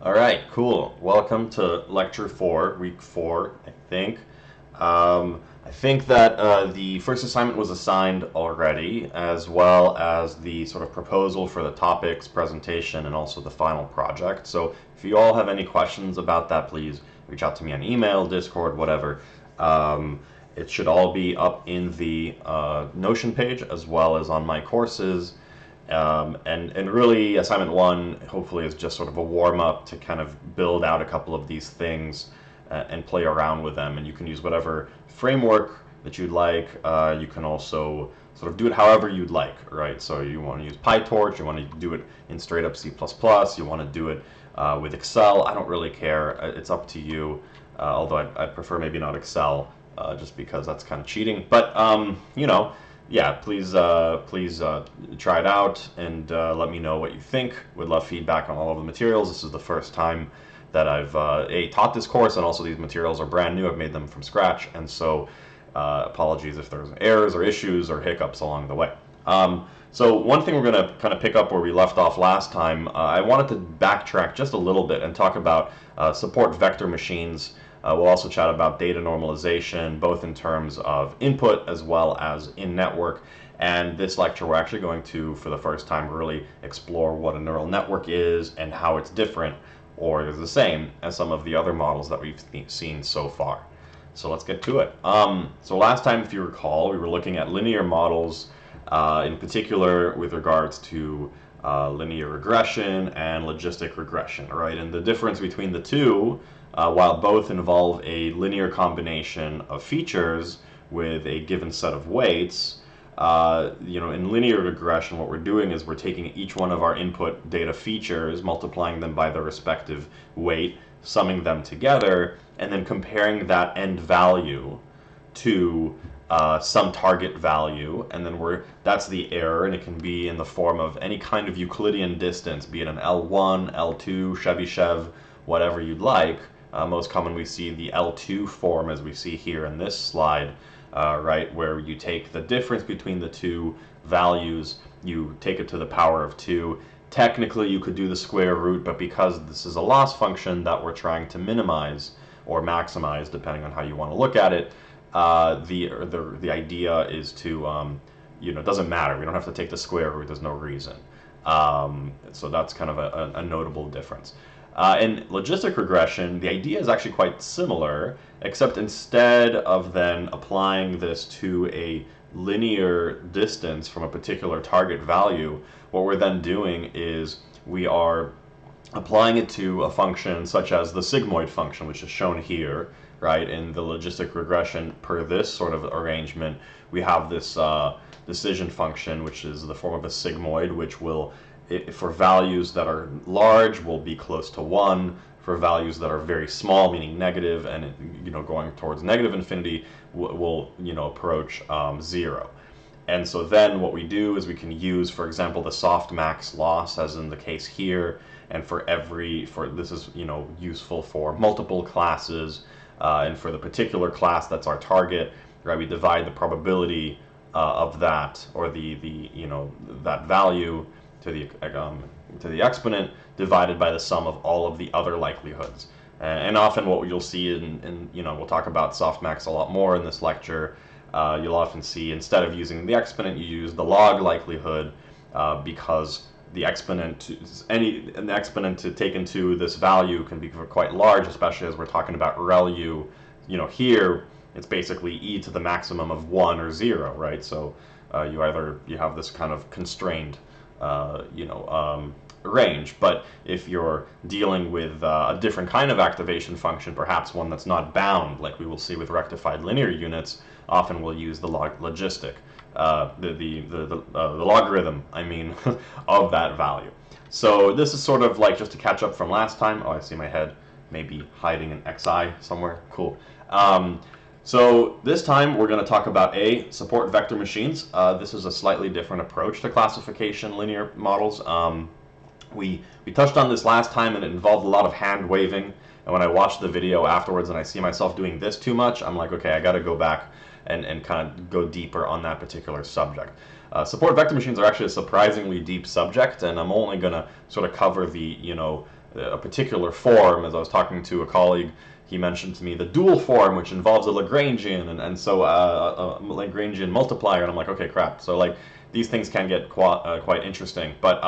All right, cool. Welcome to lecture 4, week 4, I think. I think that the first assignment was assigned already, as well as the sort of proposal for the topics, presentation, and also the final project. So if you all have any questions about that, please reach out to me on email, Discord, whatever. It should all be up in the Notion page, as well as on my courses. And really, assignment 1 hopefully is just sort of a warm up to kind of build out a couple of these things and play around with them. And you can use whatever framework that you'd like. You can also sort of do it however you'd like, right? So you want to use PyTorch, you want to do it in straight up C++, you want to do it with Excel. I don't really care. It's up to you. Although I'd prefer maybe not Excel, just because that's kind of cheating. But yeah, please try it out and let me know what you think. Would love feedback on all of the materials. This is the first time that I've taught this course, and also these materials are brand new. I've made them from scratch, and so apologies if there's errors or issues or hiccups along the way. So one thing we're going to kind of pick up where we left off last time, I wanted to backtrack just a little bit and talk about support vector machines. We'll also chat about data normalization, both in terms of input as well as in-network. And this lecture, we're actually going to, for the first time, really explore what a neural network is and how it's different or is the same as some of the other models that we've seen so far. So let's get to it. So last time, if you recall, we were looking at linear models, in particular with regards to linear regression and logistic regression, right? And the difference between the two, while both involve a linear combination of features with a given set of weights, in linear regression, what we're doing is we're taking each one of our input data features, multiplying them by their respective weight, summing them together, and then comparing that end value to some target value, and then that's the error, and it can be in the form of any kind of Euclidean distance, be it an L1, L2, Chebyshev, whatever you'd like. Most common we see the L2 form, as we see here in this slide, right, where you take the difference between the two values, you take it to the power of 2. Technically, you could do the square root, but because this is a loss function that we're trying to minimize or maximize, depending on how you want to look at it, the idea is to, it doesn't matter. We don't have to take the square root. There's no reason. So that's kind of a notable difference. In logistic regression, the idea is actually quite similar, except instead of then applying this to a linear distance from a particular target value, what we're then doing is we are applying it to a function such as the sigmoid function, which is shown here, right? In the logistic regression, per this sort of arrangement, we have this decision function, which is the form of a sigmoid, which will, for values that are large, will be close to 1. For values that are very small, meaning negative, and going towards negative infinity, will approach 0. And so then what we do is we can use, for example, the softmax loss, as in the case here, and this is useful for multiple classes, and for the particular class that's our target, right? We divide the probability of that, or that value to the exponent, divided by the sum of all of the other likelihoods. And often what you'll see we'll talk about softmax a lot more in this lecture. You'll often see, instead of using the exponent, you use the log likelihood, because the exponent to take into this value can be quite large, especially as we're talking about ReLU. Here it's basically e to the maximum of 1 or 0, right? So you have this kind of constrained range. But if you're dealing with a different kind of activation function, perhaps one that's not bound, like we will see with rectified linear units, often we'll use the logistic, the logarithm, of that value. So this is sort of like, just to catch up from last time. Oh, I see my head maybe hiding an XI somewhere. Cool. So this time we're going to talk about support vector machines. This is a slightly different approach to classification linear models. We touched on this last time, and it involved a lot of hand waving. And when I watch the video afterwards and I see myself doing this too much, I'm like, okay, I got to go back and kind of go deeper on that particular subject. Support vector machines are actually a surprisingly deep subject, and I'm only going to sort of cover the, a particular form. As I was talking to a colleague, he mentioned to me the dual form, which involves a Lagrangian, and so a Lagrangian multiplier, and I'm like, okay, crap. So like these things can get quite interesting, but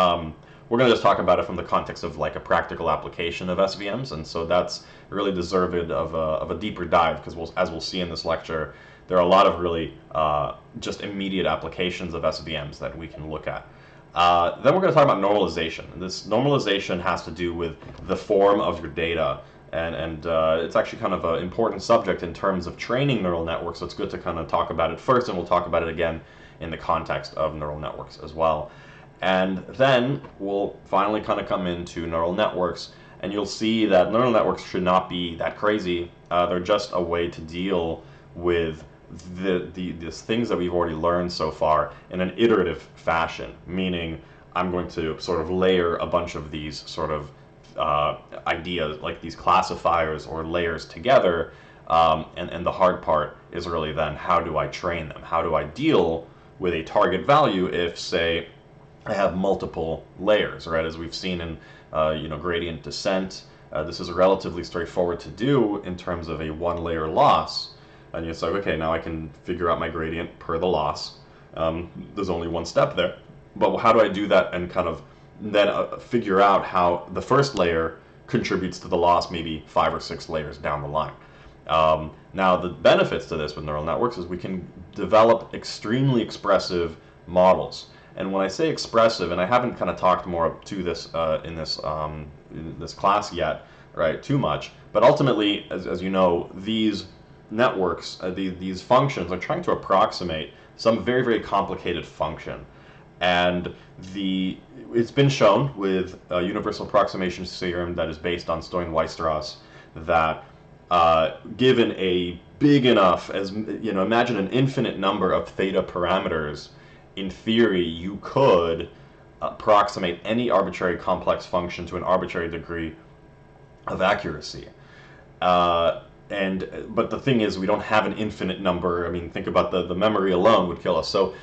we're going to just talk about it from the context of like a practical application of SVMs, and so that's really deserved of a deeper dive, because as we'll see in this lecture, there are a lot of really just immediate applications of SVMs that we can look at. Then we're going to talk about normalization. This normalization has to do with the form of your data, and it's actually kind of an important subject in terms of training neural networks, so it's good to kind of talk about it first, and we'll talk about it again in the context of neural networks as well. And then we'll finally kind of come into neural networks, and you'll see that neural networks should not be that crazy. They're just a way to deal with these things that we've already learned so far in an iterative fashion, meaning I'm going to sort of layer a bunch of these sort of ideas, like these classifiers or layers together, and the hard part is really then how do I train them? How do I deal with a target value if, say, I have multiple layers, right? As we've seen in gradient descent, this is relatively straightforward to do in terms of a one-layer loss. And you say, okay, now I can figure out my gradient per the loss. There's only one step there. But how do I do that and kind of then figure out how the first layer contributes to the loss maybe 5 or 6 layers down the line? Now, the benefits to this with neural networks is we can develop extremely expressive models. And when I say expressive, and I haven't kind of talked more to this in this class yet, right, too much, but ultimately, as you know, these networks, these functions are trying to approximate some very, very complicated function. And it's been shown with a universal approximation theorem that is based on Stoyn-Weierstrass that given a big enough, as imagine an infinite number of theta parameters, in theory you could approximate any arbitrary complex function to an arbitrary degree of accuracy. But the thing is, we don't have an infinite number. I mean, think about the memory alone would kill us. So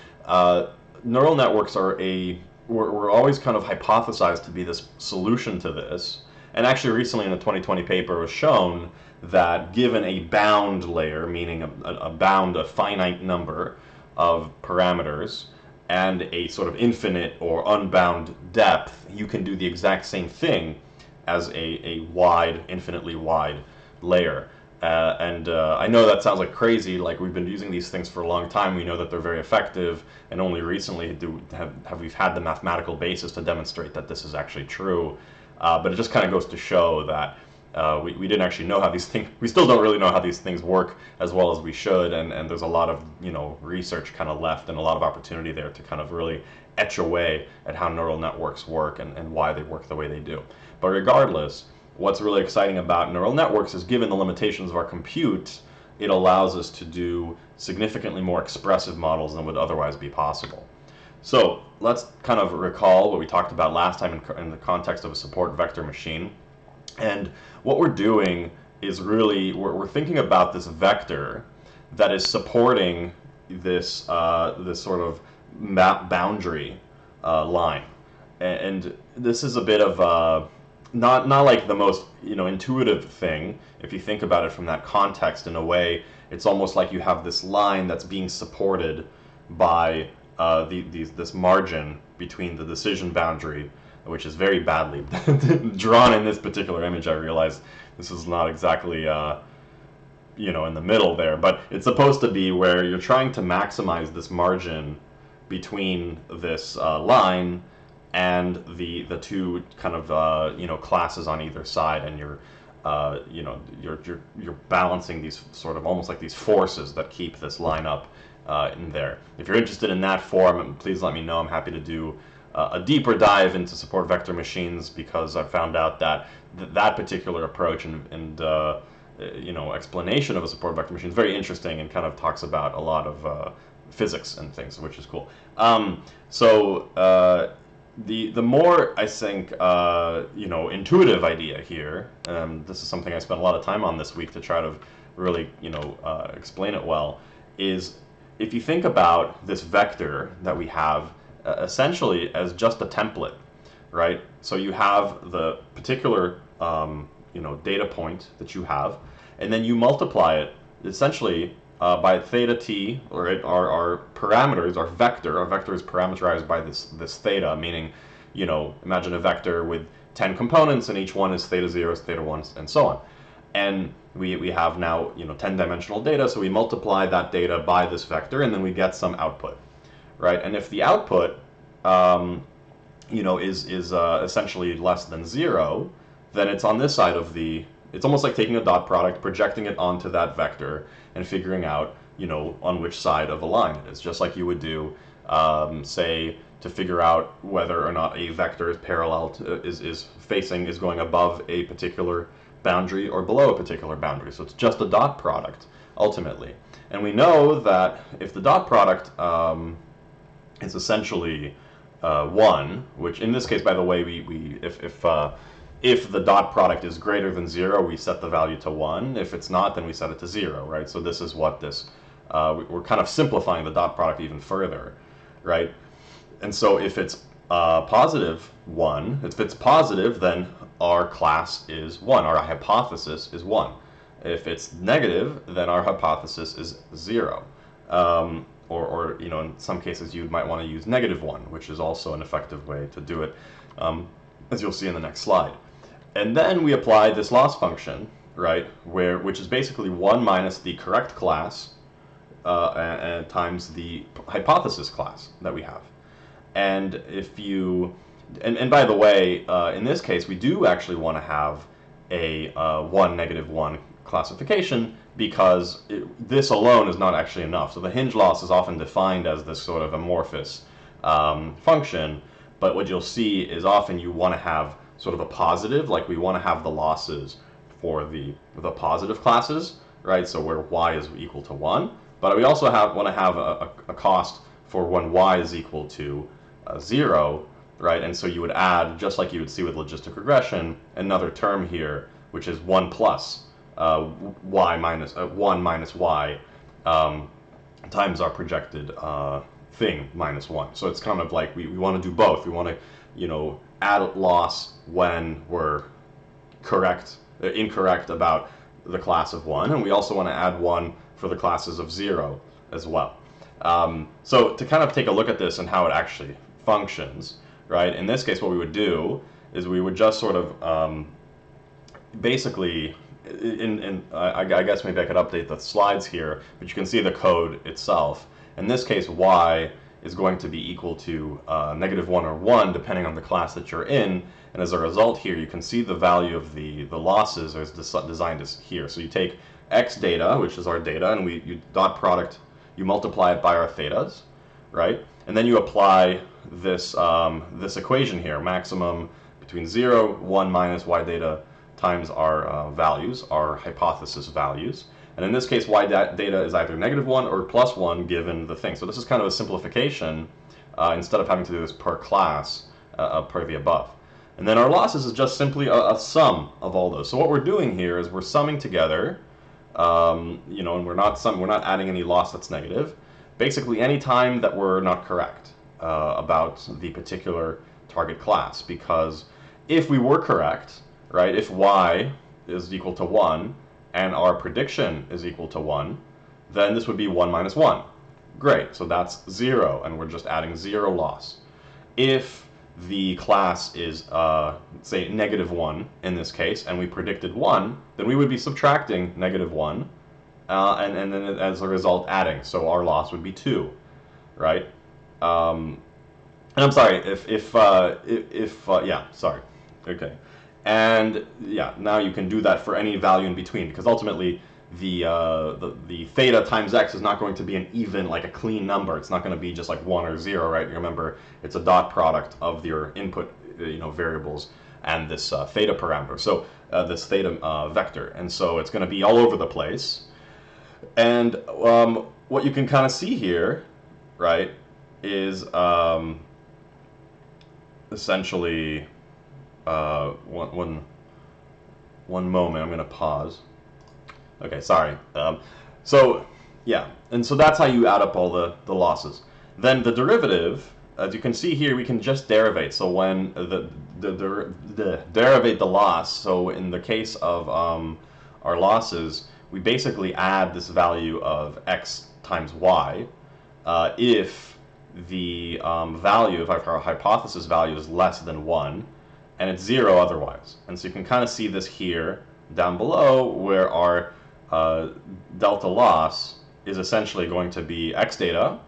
neural networks were always kind of hypothesized to be this solution to this. And actually recently in a 2020 paper was shown that given a bound layer, meaning a finite number of parameters, and a sort of infinite or unbound depth, you can do the exact same thing as a infinitely wide layer. I know that sounds like crazy, like we've been using these things for a long time, we know that they're very effective, and only recently have we had the mathematical basis to demonstrate that this is actually true. But it just kind of goes to show that we didn't actually know how these things, we still don't really know how these things work as well as we should, and there's a lot of research kind of left and a lot of opportunity there to kind of really etch away at how neural networks work and why they work the way they do. But regardless, what's really exciting about neural networks is given the limitations of our compute, it allows us to do significantly more expressive models than would otherwise be possible. So let's kind of recall what we talked about last time in the context of a support vector machine. And what we're doing is really, we're thinking about this vector that is supporting this, this sort of boundary line. And this is a bit of not like the most intuitive thing. If you think about it from that context, in a way, it's almost like you have this line that's being supported by this margin between the decision boundary, which is very badly drawn in this particular image. I realize this is not exactly in the middle there, but it's supposed to be where you're trying to maximize this margin between this line and the two kind of classes on either side, and you're balancing these sort of almost like these forces that keep this line up in there. If you're interested in that form, please let me know. I'm happy to do a deeper dive into support vector machines, because I found out that that particular approach and explanation of a support vector machine is very interesting and kind of talks about a lot of physics and things, which is cool. The more, I think, intuitive idea here, this is something I spent a lot of time on this week to try to really, explain it well, is if you think about this vector that we have essentially as just a template, right? So you have the particular data point that you have, and then you multiply it essentially by theta t, or our parameters, our vector. Our vector is parameterized by this theta, meaning, imagine a vector with 10 components, and each one is theta 0, theta 1, and so on. And we have now 10-dimensional data, so we multiply that data by this vector, and then we get some output, right? And if the output is essentially less than 0, then it's on this side of the. It's almost like taking a dot product, projecting it onto that vector, and figuring out on which side of a line it is, just like you would do, say, to figure out whether or not a vector is parallel to, is going above a particular boundary or below a particular boundary. So it's just a dot product ultimately, and we know that if the dot product is essentially 1, which in this case, by the way, if the dot product is greater than 0, we set the value to 1. If it's not, then we set it to 0, right? So this is what this, we're kind of simplifying the dot product even further, right? And so if it's positive 1, if it's positive, then our class is 1, our hypothesis is 1. If it's negative, then our hypothesis is 0. Or in some cases you might want to use -1, which is also an effective way to do it, as you'll see in the next slide. And then we apply this loss function, right, which is basically 1 minus the correct class and times the hypothesis class that we have. And if you, and by the way, in this case, we do actually want to have a 1, -1 classification, because this alone is not actually enough. So the hinge loss is often defined as this sort of amorphous function, but what you'll see is often you want to have sort of a positive, like we want to have the losses for the positive classes, right? So where y is equal to 1, but we also want to have a cost for when y is equal to 0, right? And so you would add, just like you would see with logistic regression, another term here, which is 1 plus y minus 1 minus y times our projected thing minus 1. So it's kind of like we want to do both. We want to add loss when we're incorrect about the class of 1, and we also want to add 1 for the classes of 0 as well. So to kind of take a look at this and how it actually functions, right? In this case, what we would do is we would just sort of basically, I guess maybe I could update the slides here, but you can see the code itself. In this case, y is going to be equal to -1 or 1, depending on the class that you're in. And as a result here, you can see the value of the losses is designed as here. So you take x data, which is our data, and you dot product, you multiply it by our thetas, right? And then you apply this, this equation here, maximum between 0, 1 minus y data times our values, our hypothesis values. And in this case, y data is either -1 or +1 given the thing. So this is kind of a simplification instead of having to do this per class per the above. And then our losses is just simply a sum of all those. So what we're doing here is we're summing together, and we're not adding any loss that's negative. Basically, any time that we're not correct about the particular target class, because if we were correct, right, if y is equal to 1 and our prediction is equal to 1, then this would be 1 minus 1. Great, so that's 0, and we're just adding 0 loss. If the class is, say, -1 in this case, and we predicted 1, then we would be subtracting -1, and then as a result adding, so our loss would be 2, right? And I'm sorry, yeah, sorry, okay. And yeah, now you can do that for any value in between, because ultimately the theta times x is not going to be an even, like a clean number. It's not going to be just like 1 or 0, right? Remember, it's a dot product of your input variables and this theta parameter, so this theta vector. And so it's going to be all over the place. And what you can kind of see here, right, is essentially one moment, I'm going to pause. Okay, sorry. So Yeah, and so that's how you add up all the losses. Then the derivative, as you can see here, we can just derivate. So when the derivate the loss, so in the case of our losses, we basically add this value of x times y if the value, if our hypothesis value is less than 1, and it's 0 otherwise. And so you can kind of see this here down below, where our delta loss is essentially going to be x data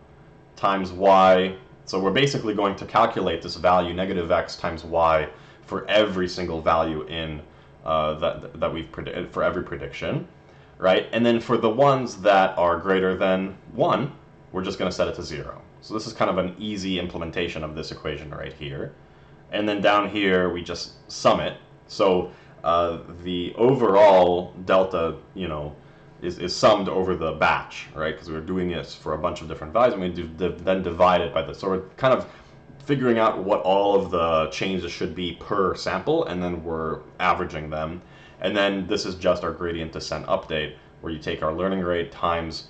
times y. So we're basically going to calculate this value, negative x times y, for every single value in that we've predicted, for every prediction, right? And then for the ones that are greater than 1, we're just going to set it to 0. So this is kind of an easy implementation of this equation right here. And then down here, we just sum it. So the overall delta, is summed over the batch, right? Because we're doing this for a bunch of different values, and we then divide it by this. So we're kind of figuring out what all of the changes should be per sample, and then we're averaging them. And then this is just our gradient descent update, where you take our learning rate times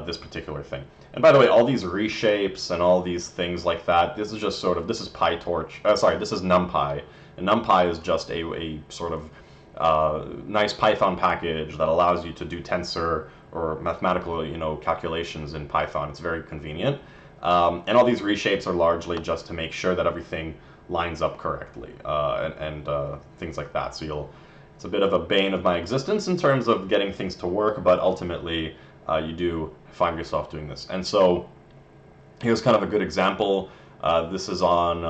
this particular thing. And by the way, all these reshapes and all these things like that, this is just sort of, this is PyTorch, sorry, this is NumPy. And NumPy is just a sort of nice Python package that allows you to do tensor or mathematical, calculations in Python. It's very convenient. And all these reshapes are largely just to make sure that everything lines up correctly and things like that. So it's a bit of a bane of my existence in terms of getting things to work, but ultimately you do find yourself doing this. And so here's kind of a good example. This is on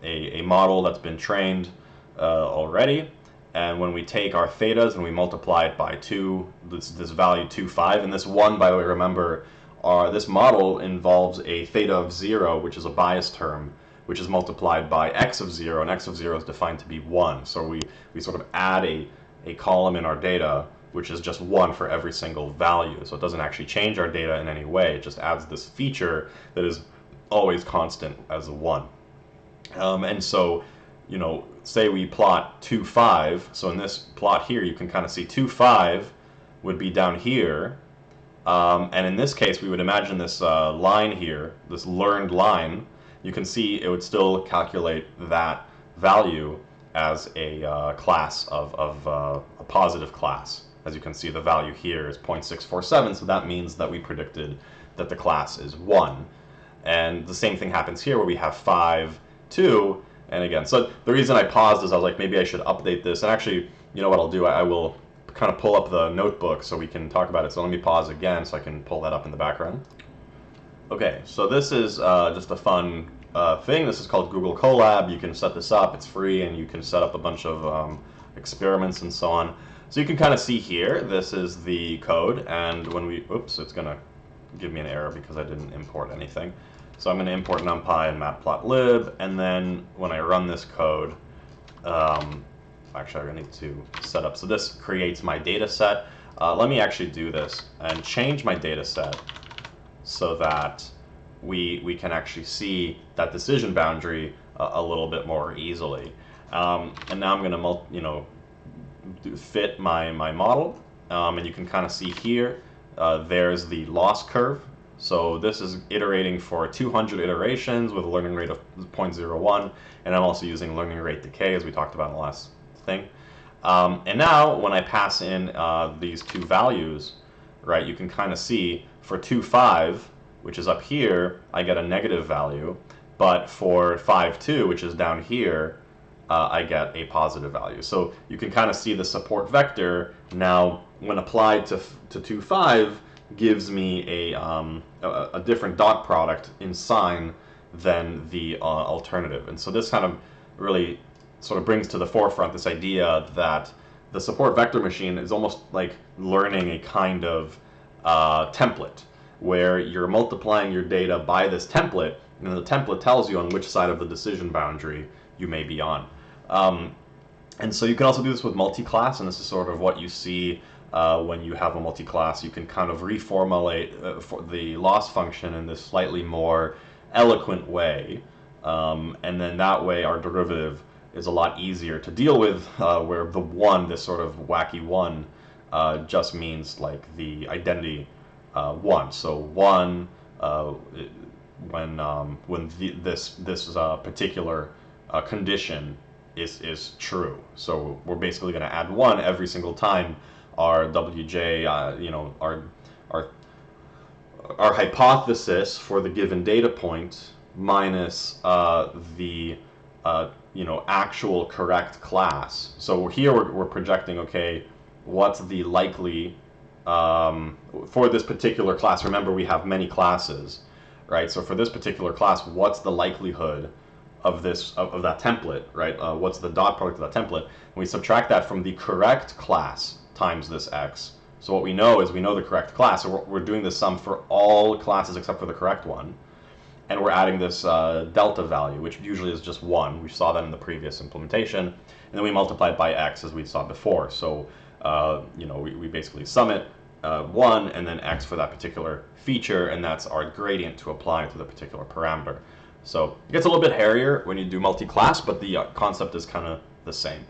a model that's been trained already. And when we take our thetas and we multiply it by 2, this value 2.5, and this 1, by the way, remember, this model involves a theta of 0, which is a bias term, which is multiplied by x of 0, and x of 0 is defined to be 1. So we sort of add a column in our data, which is just 1 for every single value. So it doesn't actually change our data in any way. It just adds this feature that is always constant as a 1. And so, say we plot 2.5. So in this plot here, you can kind of see 2.5 would be down here. And in this case, we would imagine this line here, this learned line. You can see it would still calculate that value as a class of a positive class. As you can see, the value here is 0.647, so that means that we predicted that the class is 1. And the same thing happens here, where we have 5, 2, and again. So the reason I paused is I was like, maybe I should update this. And actually, you know what I'll do? I will kind of pull up the notebook so we can talk about it. So let me pause again so I can pull that up in the background. Okay, so this is just a fun thing. This is called Google Colab. You can set this up. It's free, and you can set up a bunch of experiments and so on. So you can kind of see here, this is the code, and when we, oops, it's going to give me an error because I didn't import anything. So I'm going to import NumPy and matplotlib, and then when I run this code, actually I need to set up, so this creates my data set. Let me actually do this and change my data set so that we can actually see that decision boundary a little bit more easily. And now I'm going to fit my model, and you can kind of see here there's the loss curve. So this is iterating for 200 iterations with a learning rate of 0.01, and I'm also using learning rate decay as we talked about in the last thing. And now when I pass in these two values, right, you can kind of see for 2.5, which is up here, I get a negative value, but for 5.2, which is down here, I get a positive value. So you can kind of see the support vector now, when applied to 2.5, gives me a different dot product in sign than the alternative. And so this kind of really sort of brings to the forefront this idea that the support vector machine is almost like learning a kind of template, where you're multiplying your data by this template, and the template tells you on which side of the decision boundary you may be on. And so you can also do this with multi-class, and this is sort of what you see when you have a multi-class. You can kind of reformulate for the loss function in this slightly more eloquent way, and then that way our derivative is a lot easier to deal with, where the 1, this sort of wacky 1, just means like the identity 1. So 1 when this particular condition is true. So we're basically going to add 1 every single time our WJ, our our hypothesis for the given data point minus the actual correct class. So here we're projecting, okay, what's the likely for this particular class. Remember, we have many classes, right? So for this particular class, what's the likelihood of this of that template, right? What's the dot product of that template? And we subtract that from the correct class times this x. So what we know is we know the correct class. So we're doing this sum for all classes except for the correct one. And we're adding this delta value, which usually is just 1. We saw that in the previous implementation. And then we multiply it by x as we saw before. So we basically sum it 1 and then x for that particular feature, and that's our gradient to apply to the particular parameter. So it gets a little bit hairier when you do multi-class, but the concept is kind of the same.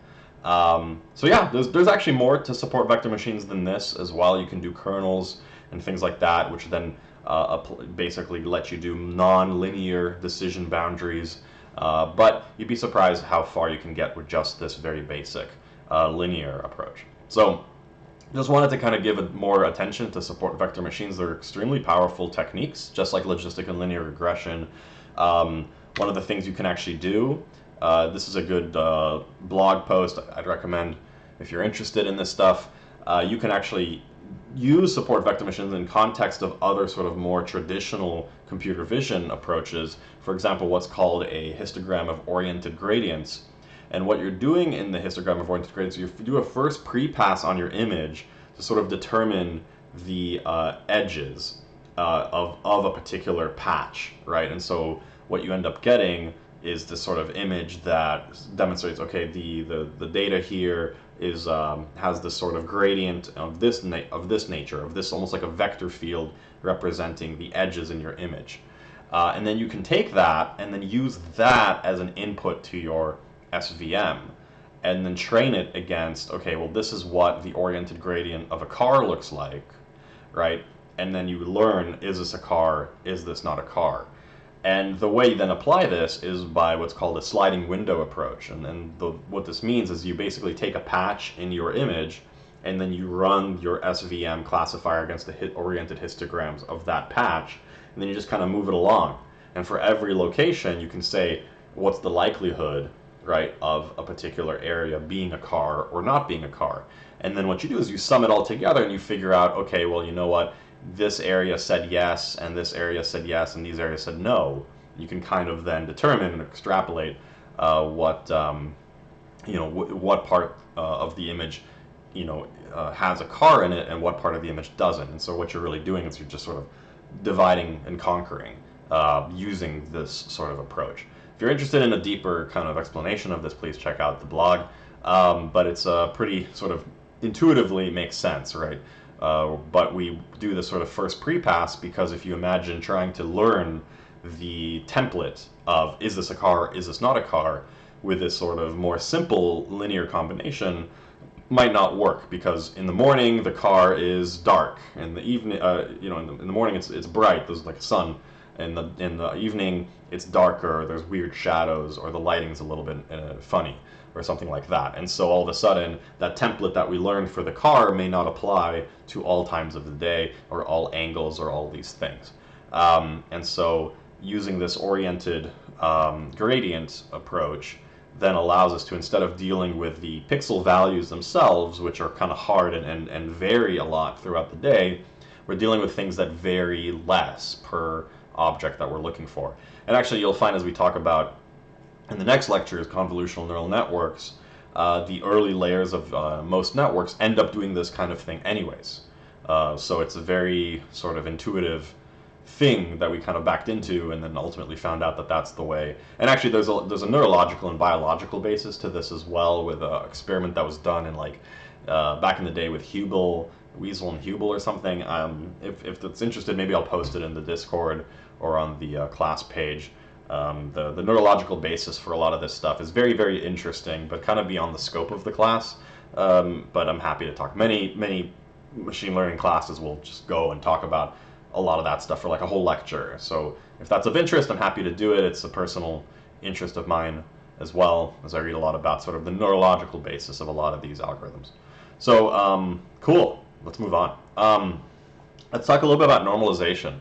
So yeah, there's actually more to support vector machines than this as well. You can do kernels and things like that, which then basically let you do non-linear decision boundaries. But you'd be surprised how far you can get with just this very basic linear approach. So just wanted to kind of give more attention to support vector machines. They're extremely powerful techniques, just like logistic and linear regression. One of the things you can actually do, this is a good blog post I'd recommend if you're interested in this stuff. You can actually use support vector machines in context of other sort of more traditional computer vision approaches. For example, what's called a histogram of oriented gradients. And what you're doing in the histogram of oriented gradients, you do a first pre-pass on your image to sort of determine the edges of a particular patch, right? And so what you end up getting is this sort of image that demonstrates, okay, the data here is has this sort of gradient of this nature, of this almost like a vector field representing the edges in your image. And then you can take that and then use that as an input to your SVM and then train it against, okay, well, this is what the oriented gradient of a car looks like, right? And then you learn, is this a car? Is this not a car? And the way you then apply this is by what's called a sliding window approach. And then what this means is you basically take a patch in your image and then you run your SVM classifier against the oriented histograms of that patch, and then you just kind of move it along. And for every location, you can say, what's the likelihood, right, of a particular area being a car or not being a car? And then what you do is you sum it all together and you figure out, okay, well, you know what? This area said yes, and this area said yes, and these areas said no. You can kind of then determine and extrapolate what part of the image, has a car in it, and what part of the image doesn't. And so what you're really doing is you're just sort of dividing and conquering using this sort of approach. If you're interested in a deeper kind of explanation of this, please check out the blog. But it's pretty sort of intuitively makes sense, right? But we do this sort of first pre-pass because if you imagine trying to learn the template of is this a car, is this not a car, with this sort of more simple linear combination, might not work, because in the morning the car is dark, in the evening, in the morning it's bright, there's like a sun. In the evening it's darker, there's weird shadows, or the lighting's a little bit funny, or something like that. And so all of a sudden, that template that we learned for the car may not apply to all times of the day, or all angles, or all these things. And so using this oriented gradient approach then allows us to, instead of dealing with the pixel values themselves, which are kind of hard and vary a lot throughout the day, we're dealing with things that vary less per object that we're looking for. And actually, you'll find as we talk about in the next lecture is convolutional neural networks, the early layers of most networks end up doing this kind of thing anyways. So it's a very sort of intuitive thing that we kind of backed into, and then ultimately found out that that's the way. And actually, there's a neurological and biological basis to this as well, with an experiment that was done in back in the day with Weasel and Hubel or something. If that's interested, maybe I'll post it in the Discord or on the class page. The neurological basis for a lot of this stuff is very, very interesting, but kind of beyond the scope of the class. But I'm happy to talk. Many machine learning classes will just go and talk about a lot of that stuff for like a whole lecture. So if that's of interest, I'm happy to do it. It's a personal interest of mine as well, as I read a lot about sort of the neurological basis of a lot of these algorithms. So cool. Let's move on. Let's talk a little bit about normalization.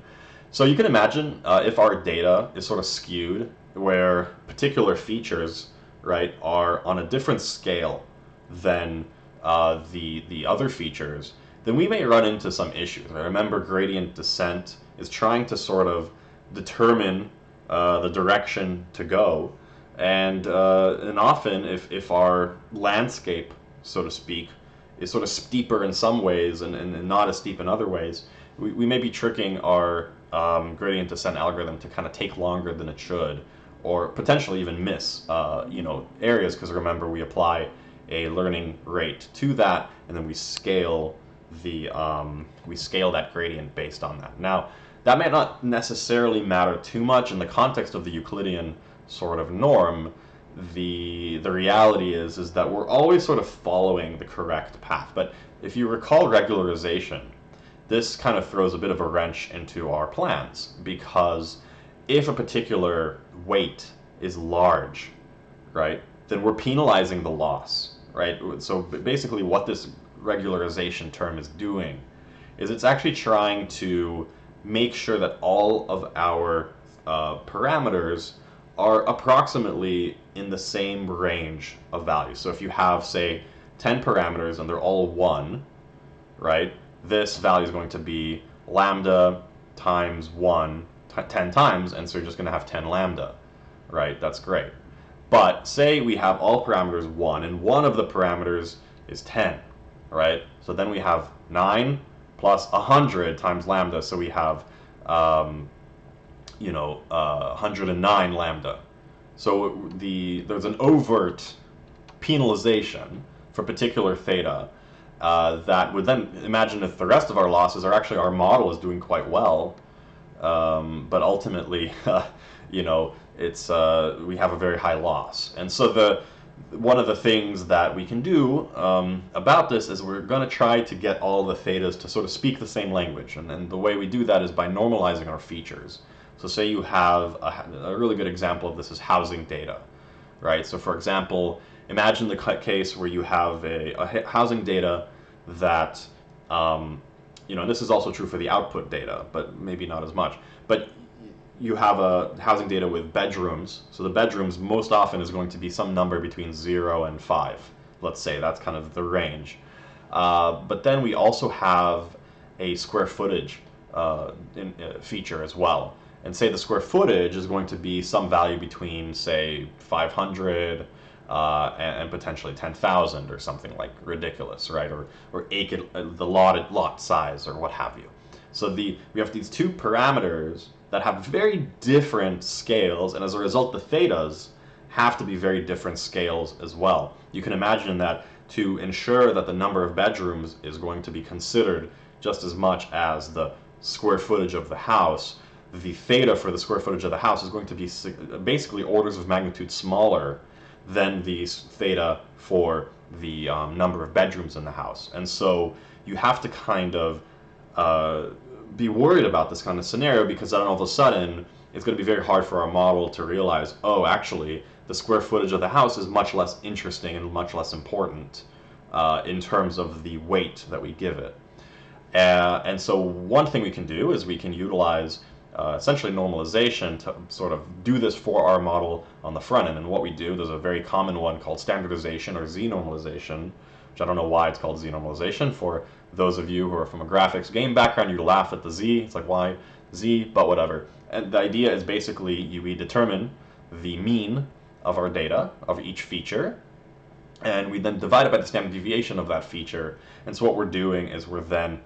So you can imagine if our data is sort of skewed, where particular features, right, are on a different scale than the other features, then we may run into some issues. Right? Remember, gradient descent is trying to sort of determine the direction to go, and often if our landscape, so to speak, is sort of steeper in some ways and not as steep in other ways, we may be tricking our gradient descent algorithm to kind of take longer than it should, or potentially even miss areas, because remember, we apply a learning rate to that, and then we scale that gradient based on that. Now, that may not necessarily matter too much in the context of the Euclidean sort of norm. The reality is that we're always sort of following the correct path. But if you recall regularization, this kind of throws a bit of a wrench into our plans, because if a particular weight is large, right, then we're penalizing the loss, right? So basically what this regularization term is doing is it's actually trying to make sure that all of our parameters are approximately in the same range of values. So if you have, say, 10 parameters and they're all 1, right, this value is going to be lambda times 1 10 times, and so you're just going to have 10 lambda, right? That's great. But say we have all parameters 1, and one of the parameters is 10, right? So then we have 9 plus 100 times lambda, so we have 109 lambda. So there's an overt penalization for particular theta that would then, imagine if the rest of our losses are actually, our model is doing quite well, but ultimately, it's we have a very high loss. And so one of the things that we can do about this is we're going to try to get all the thetas to sort of speak the same language. And the way we do that is by normalizing our features. So say you have a really good example of this is housing data, right? So for example, imagine the case where you have a housing data that, and this is also true for the output data, but maybe not as much. But you have a housing data with bedrooms. So the bedrooms most often is going to be some number between 0 and 5. Let's say that's kind of the range. But then we also have a square footage feature as well. And say the square footage is going to be some value between, say, 500 and potentially 10,000 or something like ridiculous, right? Or acre, the lot size or what have you. So we have these two parameters that have very different scales, and as a result, the thetas have to be very different scales as well. You can imagine that to ensure that the number of bedrooms is going to be considered just as much as the square footage of the house, the theta for the square footage of the house is going to be basically orders of magnitude smaller than the theta for the number of bedrooms in the house. And so you have to kind of be worried about this kind of scenario, because then all of a sudden it's going to be very hard for our model to realize, oh, actually the square footage of the house is much less interesting and much less important in terms of the weight that we give it. And so one thing we can do is we can utilize essentially normalization to sort of do this for our model on the front end. And what we do, there's a very common one called standardization or z-normalization, which I don't know why it's called z-normalization. For those of you who are from a graphics game background, you laugh at the z. It's like, why z? But whatever. And the idea is basically we determine the mean of our data, of each feature, and we then divide it by the standard deviation of that feature. And so what we're doing is we're then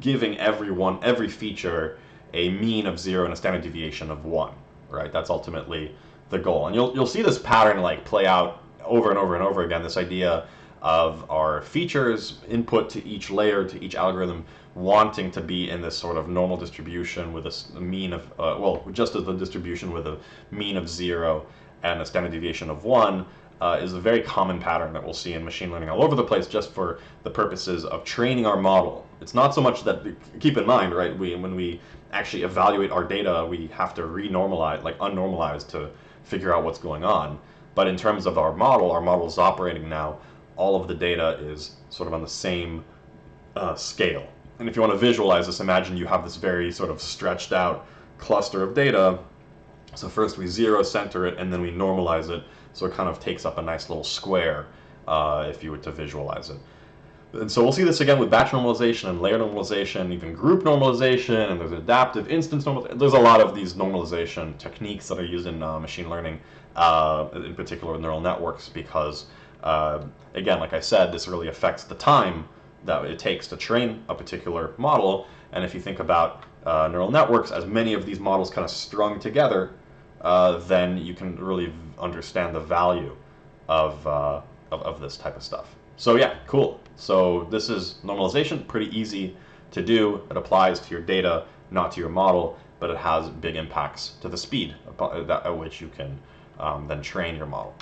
giving every feature a mean of 0 and a standard deviation of 1, right? That's ultimately the goal. And you'll see this pattern like play out over and over and over again, this idea of our features input to each layer, to each algorithm, wanting to be in this sort of normal distribution with a mean of, just as the distribution with a mean of 0 and a standard deviation of 1, is a very common pattern that we'll see in machine learning all over the place, just for the purposes of training our model. It's not so much that, keep in mind, right, when we actually evaluate our data, we have to renormalize, like unnormalize, to figure out what's going on. But in terms of our model is operating now, all of the data is sort of on the same scale. And if you want to visualize this, imagine you have this very sort of stretched out cluster of data. So first we zero center it, and then we normalize it, so it kind of takes up a nice little square, if you were to visualize it. And so we'll see this again with batch normalization and layer normalization, even group normalization, and there's adaptive instance normalization. There's a lot of these normalization techniques that are used in machine learning, in particular neural networks, because, again, like I said, this really affects the time that it takes to train a particular model. And if you think about neural networks as many of these models kind of strung together, then you can really understand the value of this type of stuff. So yeah, cool. So this is normalization, pretty easy to do. It applies to your data, not to your model, but it has big impacts to the speed at which you can then train your model.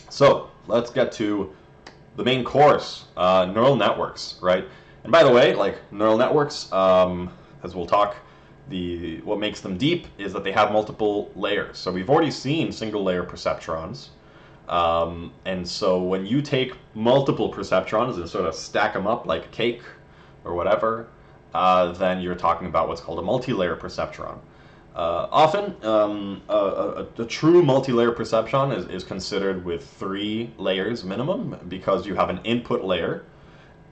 So let's get to the main course, neural networks, right? And by the way, like neural networks, as we'll talk, what makes them deep is that they have multiple layers. So we've already seen single layer perceptrons. And so when you take multiple perceptrons and sort of stack them up like a cake or whatever, then you're talking about what's called a multi-layer perceptron. Often, a true multi-layer perceptron is considered with 3 layers minimum, because you have an input layer,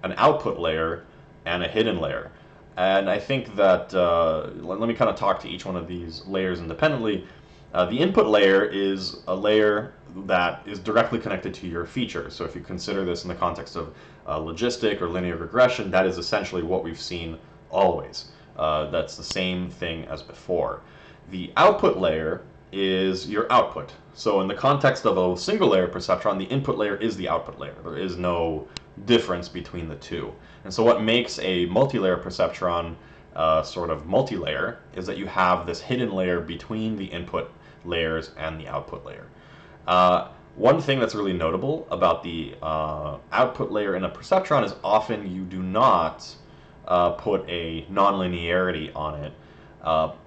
an output layer, and a hidden layer. And I think that, let me kind of talk to each one of these layers independently. The input layer is a layer that is directly connected to your feature. So if you consider this in the context of logistic or linear regression, that is essentially what we've seen always. That's the same thing as before. The output layer is your output. So in the context of a single layer perceptron, the input layer is the output layer. There is no difference between the two. And so what makes a multi-layer perceptron sort of multi-layer is that you have this hidden layer between the input layers and the output layer. One thing that's really notable about the output layer in a perceptron is often you do not put a nonlinearity on it.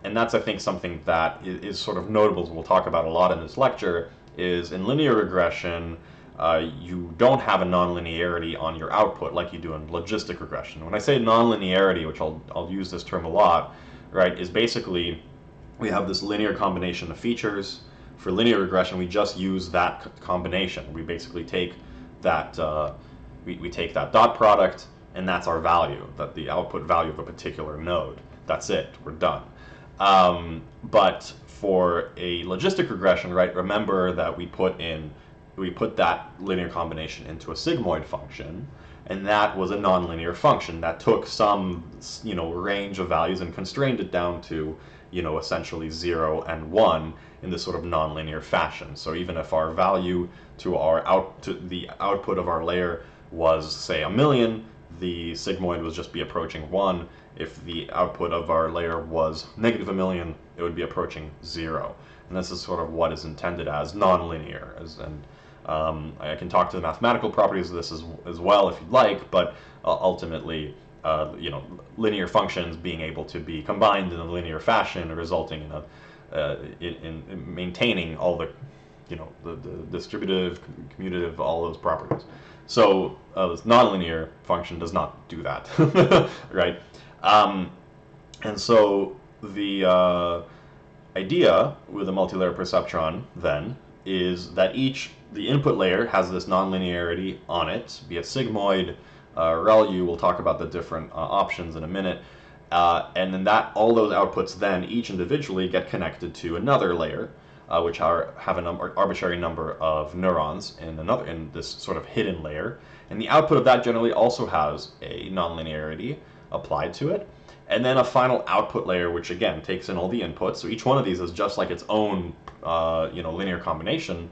And that's, I think, something that is sort of notable, as we'll talk about a lot in this lecture, is in linear regression, you don't have a nonlinearity on your output like you do in logistic regression. When I say nonlinearity, which I'll use this term a lot, right, is basically we have this linear combination of features. For linear regression, we just use that combination. We basically take that we take that dot product, and that's our value, that the output value of a particular node. That's it. We're done. But for a logistic regression, right, remember that we put that linear combination into a sigmoid function, and that was a nonlinear function that took some, range of values and constrained it down to, essentially 0 and 1 in this sort of nonlinear fashion. So even if our value to the output of our layer was, say, 1,000,000, the sigmoid would just be approaching 1. If the output of our layer was -1,000,000, it would be approaching 0. And this is sort of what is intended as nonlinear. I can talk to the mathematical properties of this as well if you'd like, but ultimately, linear functions being able to be combined in a linear fashion, resulting in maintaining all the distributive, commutative, all those properties. So this nonlinear function does not do that, right? And so the idea with a multi-layer perceptron then is that the input layer has this nonlinearity on it, be it sigmoid, ReLU. We'll talk about the different options in a minute. And then all those outputs then each individually get connected to another layer, which have an arbitrary number of neurons in this sort of hidden layer. And the output of that generally also has a nonlinearity applied to it. And then a final output layer, which again takes in all the inputs. So each one of these is just like its own linear combination.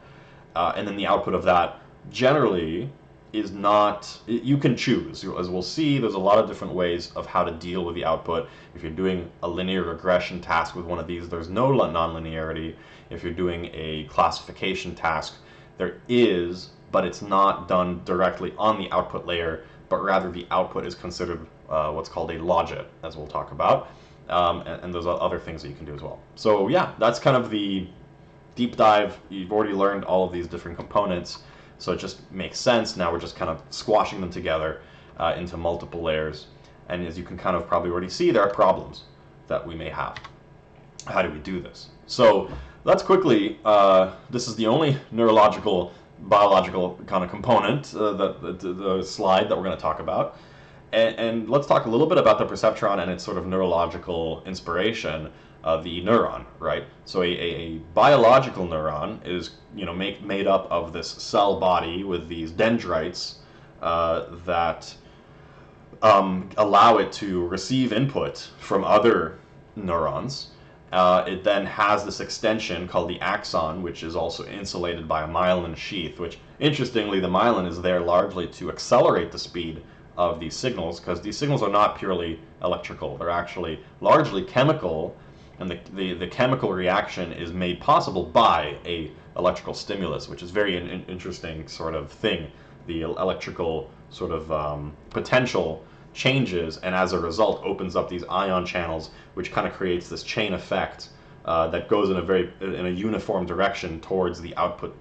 And then the output of that generally is not, you can choose. As we'll see, there's a lot of different ways of how to deal with the output. If you're doing a linear regression task with one of these, there's no nonlinearity. If you're doing a classification task, there is, but it's not done directly on the output layer, but rather the output is considered what's called a logit, as we'll talk about, and there's other things that you can do as well. So yeah, that's kind of the deep dive. You've already learned all of these different components, so it just makes sense. Now we're just kind of squashing them together into multiple layers, and as you can kind of probably already see, there are problems that we may have. How do we do this? So let's quickly, this is the only neurological, biological kind of component, the slide that we're going to talk about. And let's talk a little bit about the perceptron and its sort of neurological inspiration, the neuron, right? So a biological neuron is, made up of this cell body with these dendrites that allow it to receive input from other neurons. It then has this extension called the axon, which is also insulated by a myelin sheath, which, interestingly, the myelin is there largely to accelerate the speed of these signals, because these signals are not purely electrical. They're actually largely chemical, and the chemical reaction is made possible by a electrical stimulus, which is very interesting sort of thing. The electrical sort of potential changes, and as a result opens up these ion channels, which kind of creates this chain effect that goes in a uniform direction towards the output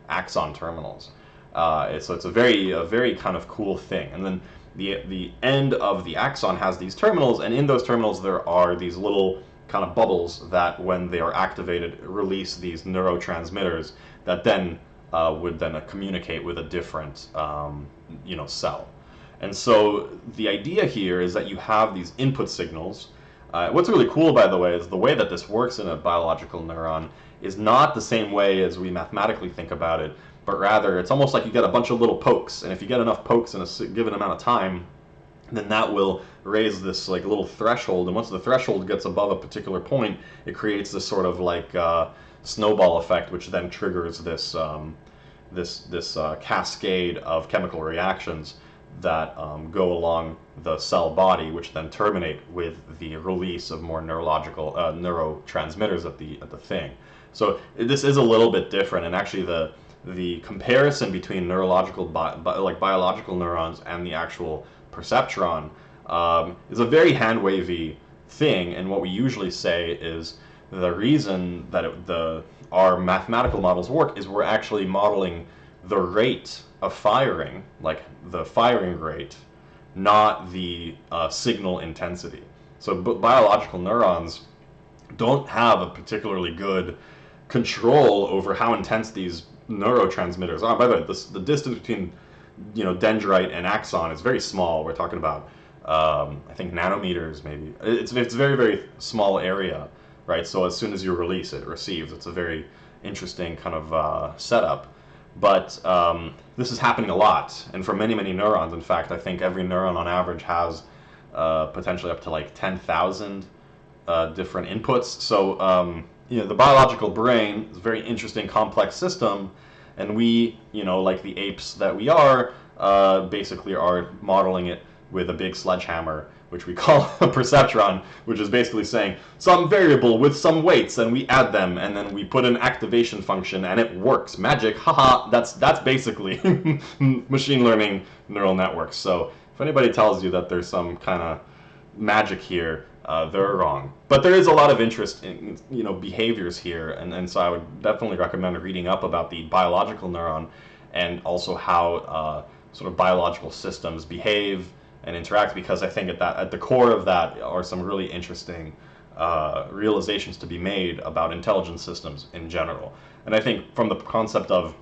axon terminals. So it's a very kind of cool thing. And then the end of the axon has these terminals, and in those terminals there are these little kind of bubbles that, when they are activated, release these neurotransmitters that then would then communicate with a different cell. And so the idea here is that you have these input signals. What's really cool, by the way, is the way that this works in a biological neuron is not the same way as we mathematically think about it, but rather it's almost like you get a bunch of little pokes, and if you get enough pokes in a given amount of time, then that will raise this like little threshold, and once the threshold gets above a particular point, it creates this sort of like snowball effect, which then triggers this cascade of chemical reactions that go along the cell body, which then terminate with the release of more neurological neurotransmitters at the thing. So this is a little bit different, and actually the comparison between neurological biological neurons and the actual perceptron is a very hand-wavy thing. And what we usually say is the reason that our mathematical models work is we're actually modeling the rate of firing, like the firing rate, not the signal intensity. So biological neurons don't have a particularly good control over how intense these neurotransmitters are. By the way, the distance between dendrite and axon is very small. We're talking about I think nanometers, maybe. It's a very, very small area, right? So as soon as you release it, it receives. It's a very interesting kind of setup. But this is happening a lot, and for many, many neurons. In fact, I think every neuron on average has potentially up to like 10,000 different inputs. So the biological brain is a very interesting, complex system, and we, like the apes that we are, basically are modeling it with a big sledgehammer, which we call a perceptron, which is basically saying some variable with some weights, and we add them, and then we put an activation function, and it works. Magic, haha. That's basically machine learning neural networks. So if anybody tells you that there's some kind of magic here, they're wrong. But there is a lot of interest in behaviors here, and so I would definitely recommend reading up about the biological neuron and also how sort of biological systems behave and interact, because I think at the core of that are some really interesting realizations to be made about intelligent systems in general. And I think from the concept of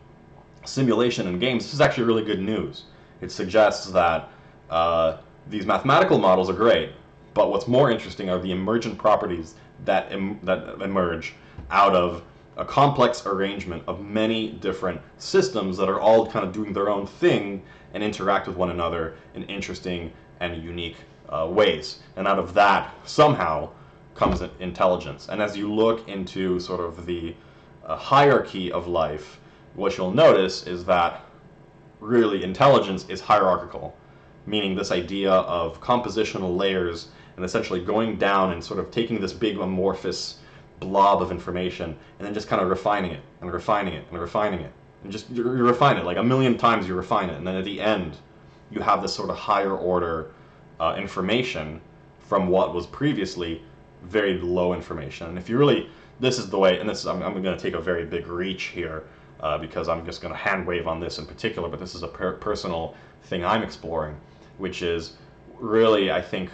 simulation in games, this is actually really good news. It suggests that these mathematical models are great, but what's more interesting are the emergent properties that emerge out of a complex arrangement of many different systems that are all kind of doing their own thing and interact with one another in interesting and unique ways. And out of that, somehow, comes intelligence. And as you look into sort of the hierarchy of life, what you'll notice is that really intelligence is hierarchical, meaning this idea of compositional layers and essentially going down and sort of taking this big amorphous blob of information and then just kind of refining it and refining it and refining it and just you refine it like a million times. You refine it, and then at the end, you have this sort of higher order information from what was previously very low information. And if you really, this is the way, and this I'm going to take a very big reach here because I'm just going to hand wave on this in particular, but this is a personal thing I'm exploring, which is really, I think,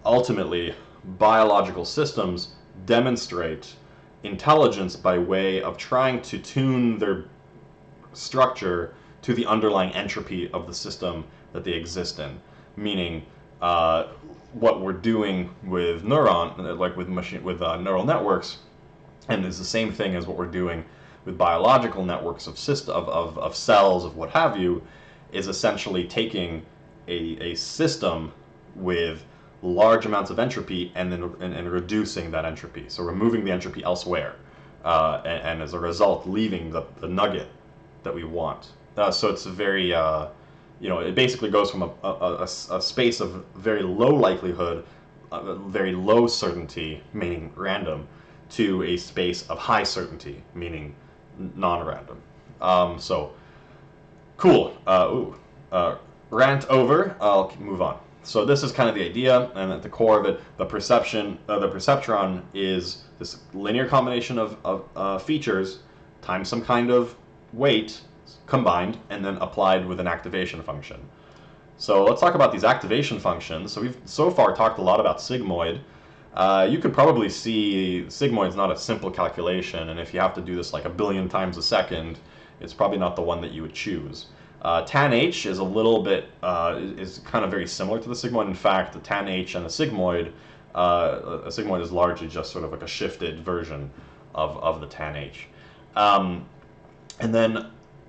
ultimately, biological systems demonstrate intelligence by way of trying to tune their structure to the underlying entropy of the system that they exist in. Meaning, what we're doing with neural networks, and is the same thing as what we're doing with biological networks of cells of what have you, is essentially taking a system with large amounts of entropy and then and reducing that entropy. So removing the entropy elsewhere, and as a result, leaving the nugget that we want. So it's a very, it basically goes from a space of very low likelihood, very low certainty, meaning random, to a space of high certainty, meaning non-random. So, cool. Rant over. I'll move on. So this is kind of the idea, and at the core of it, the perceptron is this linear combination of features times some kind of weight combined and then applied with an activation function. So let's talk about these activation functions. So we've so far talked a lot about sigmoid. You could probably see sigmoid is not a simple calculation, and if you have to do this like a billion times a second, it's probably not the one that you would choose. Tan H is a little bit, is kind of very similar to the sigmoid. In fact, the tan H and the sigmoid, a sigmoid is largely just sort of like a shifted version of the tan H. And then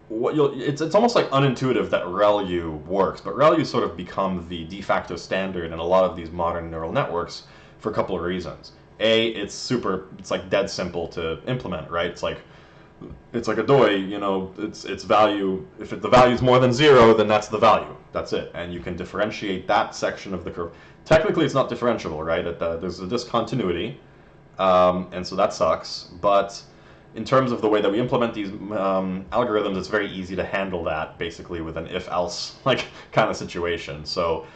it's almost like unintuitive that ReLU works, but ReLU sort of become the de facto standard in a lot of these modern neural networks for a couple of reasons. A, it's like dead simple to implement, right? It's like a DOI, its value, if the value is more than 0, then that's the value. That's it. And you can differentiate that section of the curve. Technically, it's not differentiable, right? There's a discontinuity, and so that sucks. But in terms of the way that we implement these algorithms, it's very easy to handle that, basically, with an if-else like kind of situation. So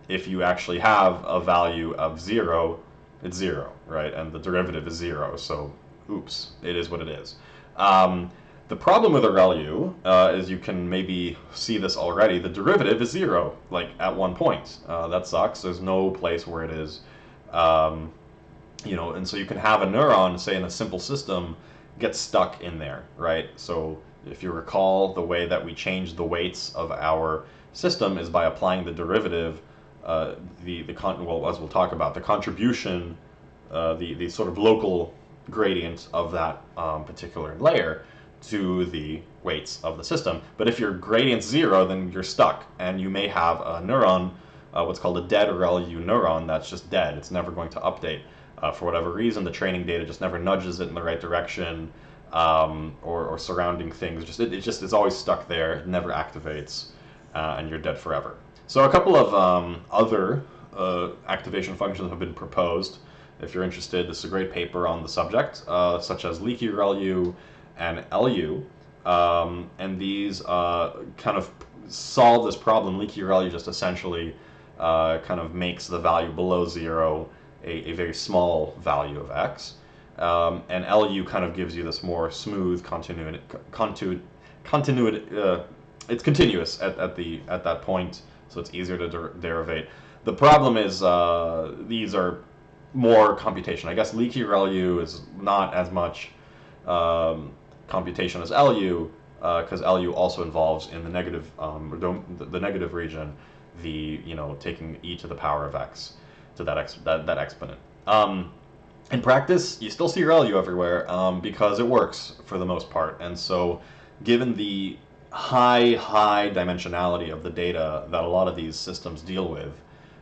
if you actually have a value of 0, it's 0, right? And the derivative is 0, so oops, it is what it is. The problem with a ReLU, is you can maybe see this already, the derivative is 0, like at one point. That sucks. There's no place where it is. And so you can have a neuron, say in a simple system, get stuck in there, right? So if you recall, the way that we change the weights of our system is by applying the derivative, as we'll talk about, the contribution, the sort of local gradient of that particular layer to the weights of the system. But if your gradient's 0, then you're stuck, and you may have a neuron, what's called a dead ReLU neuron, that's just dead. It's never going to update. For whatever reason, the training data just never nudges it in the right direction, or surrounding things. It's always stuck there, it never activates, and you're dead forever. So a couple of other activation functions have been proposed. If you're interested, this is a great paper on the subject, such as leaky ReLU and LU. And these kind of solve this problem. Leaky ReLU just essentially kind of makes the value below 0 a very small value of x. And LU kind of gives you this more smooth continuity. It's continuous at that point, so it's easier to derivate. The problem is these are more computation. I guess leaky ReLU is not as much computation as LU, because LU also involves in the negative region taking e to the power of x to that exponent. In practice, you still see ReLU everywhere because it works for the most part, and so given the high dimensionality of the data that a lot of these systems deal with.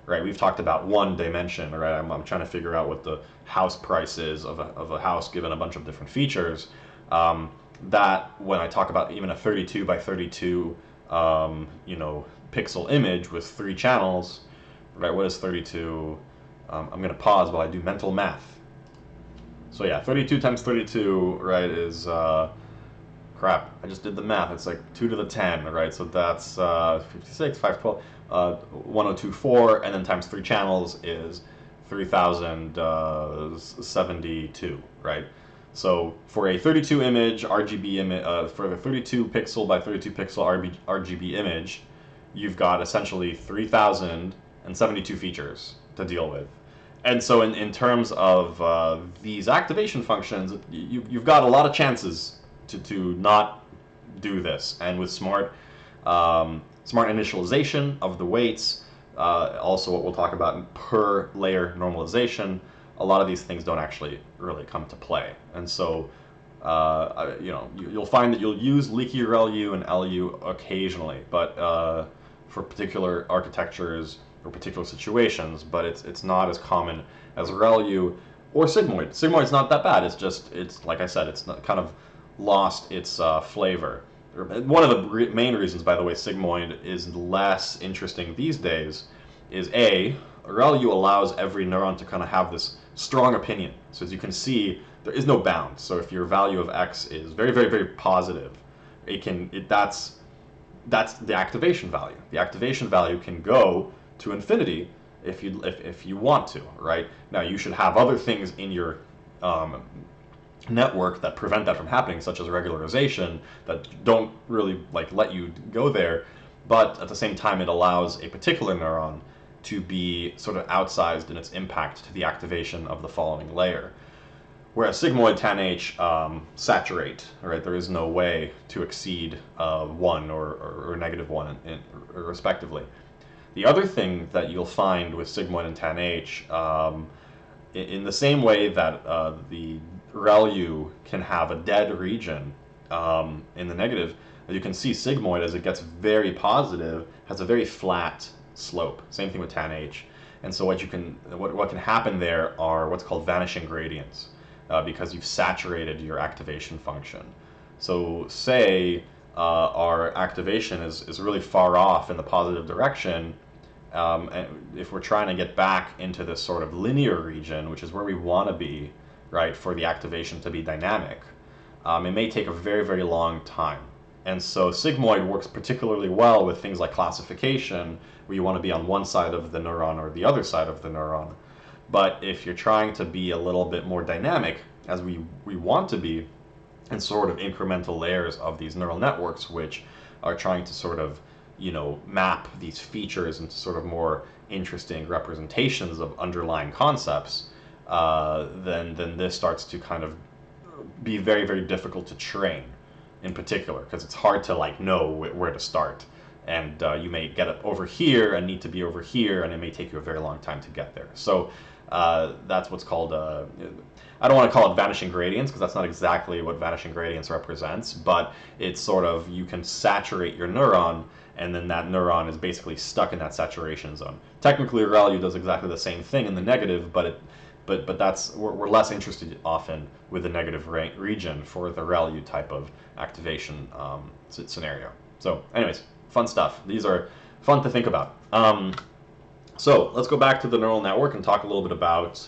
Right, we've talked about one dimension, right? I'm trying to figure out what the house price is of a house given a bunch of different features. That when I talk about even a 32 by 32, pixel image with 3 channels, right? What is 32? I'm going to pause while I do mental math. So yeah, 32 times 32, right, is crap, I just did the math. It's like 2 to the 10, right? So that's 56, 512, 1024, and then times 3 channels is 3072, right? So for a 32 image RGB image, for the 32 pixel by 32 pixel RGB image, you've got essentially 3072 features to deal with. And so in terms of these activation functions, you've got a lot of chances to not do this. And with smart initialization of the weights, also what we'll talk about in per layer normalization, a lot of these things don't actually really come to play. And so you'll find that you'll use leaky ReLU and LU occasionally, but for particular architectures or particular situations, but it's not as common as ReLU or sigmoid. Sigmoid's not that bad. It's like I said, it's not, kind of lost its flavor. One of the main reasons, by the way, sigmoid is less interesting these days is ReLU allows every neuron to kind of have this strong opinion. So as you can see, there is no bound. So if your value of x is very, very, very positive, that's the activation value. The activation value can go to infinity if you want to, right? Now you should have other things in your network that prevent that from happening, such as regularization, that don't really let you go there. But at the same time, it allows a particular neuron to be sort of outsized in its impact to the activation of the following layer. Whereas sigmoid, tanh, saturate, right? There is no way to exceed 1 or -1 respectively. The other thing that you'll find with sigmoid and tanh, in the same way that the ReLU can have a dead region in the negative, as you can see, sigmoid, as it gets very positive, has a very flat slope. Same thing with tanh. And so what can happen there are what's called vanishing gradients, because you've saturated your activation function. So say our activation is really far off in the positive direction, and if we're trying to get back into this sort of linear region, which is where we want to be, right, for the activation to be dynamic, it may take a very, very long time. And so sigmoid works particularly well with things like classification, where you want to be on one side of the neuron or the other side of the neuron. But if you're trying to be a little bit more dynamic, as we want to be, in sort of incremental layers of these neural networks, which are trying to sort of, map these features into sort of more interesting representations of underlying concepts, then this starts to kind of be very, very difficult to train, in particular, because it's hard to know where to start. And you may get it over here and need to be over here, and it may take you a very long time to get there. So that's what's called, I don't want to call it vanishing gradients, because that's not exactly what vanishing gradients represents, but it's sort of, you can saturate your neuron, and then that neuron is basically stuck in that saturation zone. Technically, ReLU does exactly the same thing in the negative, but that's, we're less interested often with the negative region for the ReLU type of activation scenario. So anyways, fun stuff. These are fun to think about. So let's go back to the neural network and talk a little bit about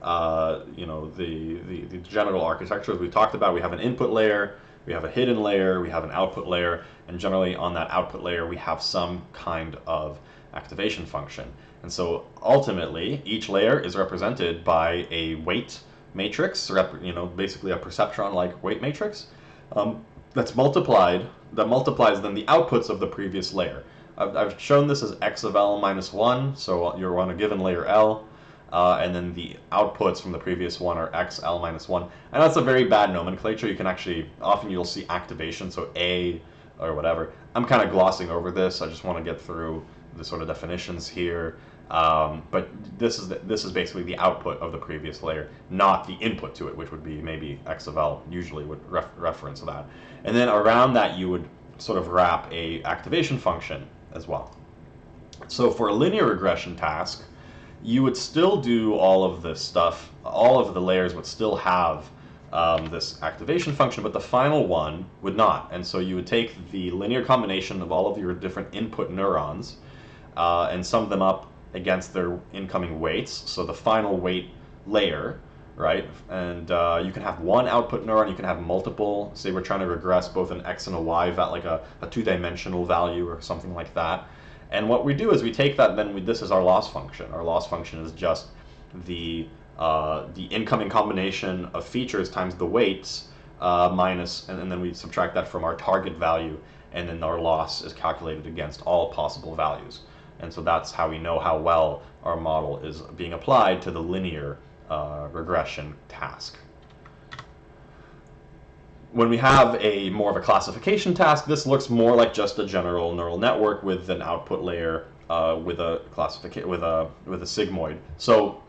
the general architecture. As we talked about, we have an input layer, we have a hidden layer, we have an output layer, and generally on that output layer we have some kind of activation function. And so ultimately each layer is represented by a weight matrix, basically a perceptron-like weight matrix that multiplies then the outputs of the previous layer. I've shown this as x of L minus 1, so you're on a given layer L, and then the outputs from the previous one are x L minus 1. And that's a very bad nomenclature. You can actually, often you'll see activation, so A or whatever. I'm kind of glossing over this. I just want to get through the sort of definitions here. But this is basically the output of the previous layer, not the input to it, which would be maybe x of L, usually would reference that. And then around that you would sort of wrap a activation function as well. So for a linear regression task, you would still do all of this stuff. All of the layers would still have this activation function, but the final one would not. And so you would take the linear combination of all of your different input neurons and sum them up against their incoming weights. So the final weight layer, right? And you can have one output neuron, you can have multiple. Say we're trying to regress both an x and a y, like a two-dimensional value or something like that. And what we do is we take that, then this is our loss function. Our loss function is just the incoming combination of features times the weights minus, and then we subtract that from our target value, and then our loss is calculated against all possible values. And so that's how we know how well our model is being applied to the linear regression task. When we have more of a classification task, this looks more like just a general neural network with an output layer with a sigmoid. So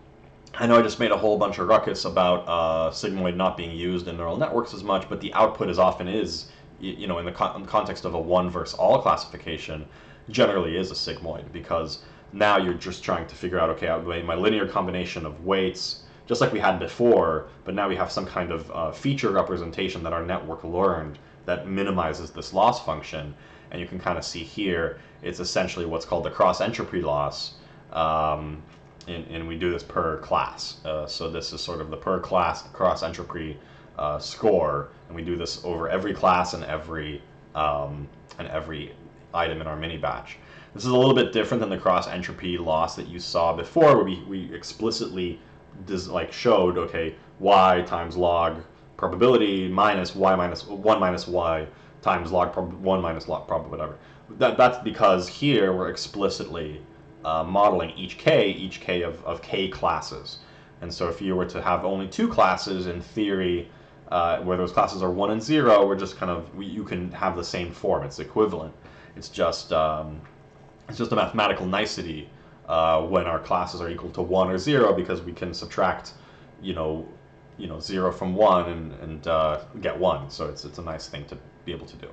I know I just made a whole bunch of ruckus about sigmoid not being used in neural networks as much, but the output often is, in the context of a one versus all classification, generally is a sigmoid, because now you're just trying to figure out, okay, my linear combination of weights, just like we had before, but now we have some kind of feature representation that our network learned that minimizes this loss function. And you can kind of see here, it's essentially what's called the cross-entropy loss. And we do this per class. So this is sort of the per class cross-entropy score, and we do this over every class and every item in our mini batch. This is a little bit different than the cross-entropy loss that you saw before, where we explicitly showed, okay, y times log probability minus y minus 1 minus y times log 1 minus log probability, whatever. That's because here we're explicitly modeling each k of k classes. And so if you were to have only two classes, in theory, where those classes are 1 and 0, we're just you can have the same form. It's equivalent. It's just a mathematical nicety when our classes are equal to 1 or 0, because we can subtract, 0 from 1 and get 1. So it's a nice thing to be able to do.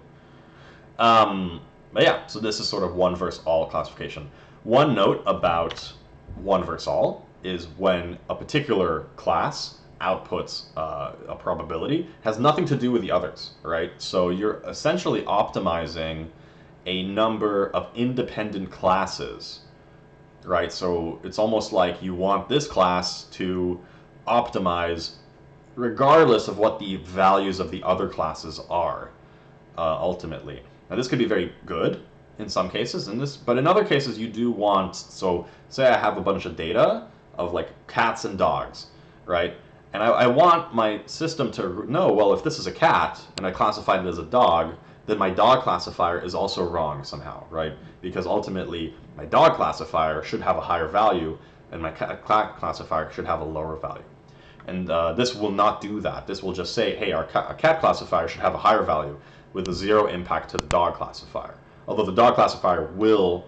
But yeah, so this is sort of one versus all classification. One note about one versus all is when a particular class outputs a probability, has nothing to do with the others, right? So you're essentially optimizing a number of independent classes, right? So it's almost like you want this class to optimize regardless of what the values of the other classes are, ultimately. Now this could be very good in some cases, but in other cases you do want, so say I have a bunch of data of like cats and dogs, right? And I want my system to know, well, if this is a cat and I classified it as a dog, then my dog classifier is also wrong somehow, right? Because ultimately my dog classifier should have a higher value and my cat classifier should have a lower value. And this will not do that. This will just say, hey, our cat classifier should have a higher value with a 0 impact to the dog classifier. Although the dog classifier will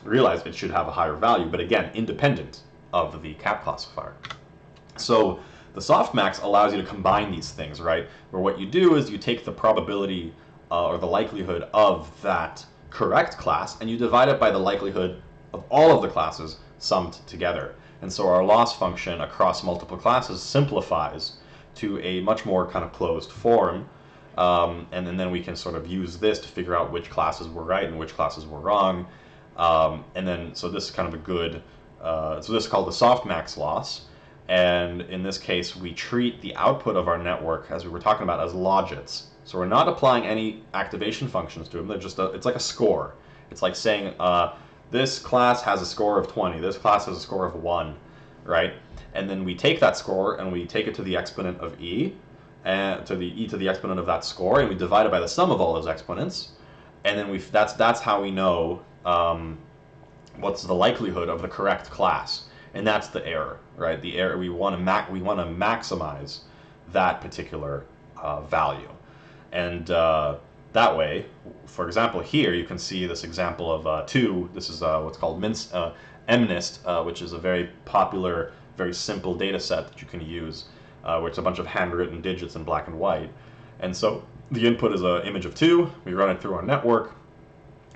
realize it should have a higher value, but again, independent of the cat classifier. So the softmax allows you to combine these things, right? Where what you do is you take the probability or the likelihood of that correct class and you divide it by the likelihood of all of the classes summed together. And so our loss function across multiple classes simplifies to a much more kind of closed form. And then we can sort of use this to figure out which classes were right and which classes were wrong. So this is kind of a good, so this is called the softmax loss. And in this case, we treat the output of our network, as we were talking about, as logits. So we're not applying any activation functions to them. They're just it's like a score. It's like saying this class has a score of 20. This class has a score of 1, right? And then we take that score and we take it to the exponent of e, and to the exponent of that score, and we divide it by the sum of all those exponents. And then that's how we know what's the likelihood of the correct class. And that's the error, right? The error, we want to maximize that particular value. And that way, for example, here you can see this example of 2. This is what's called MNIST, which is a very popular, very simple data set that you can use, where it's a bunch of handwritten digits in black and white. And so the input is an image of 2. We run it through our network.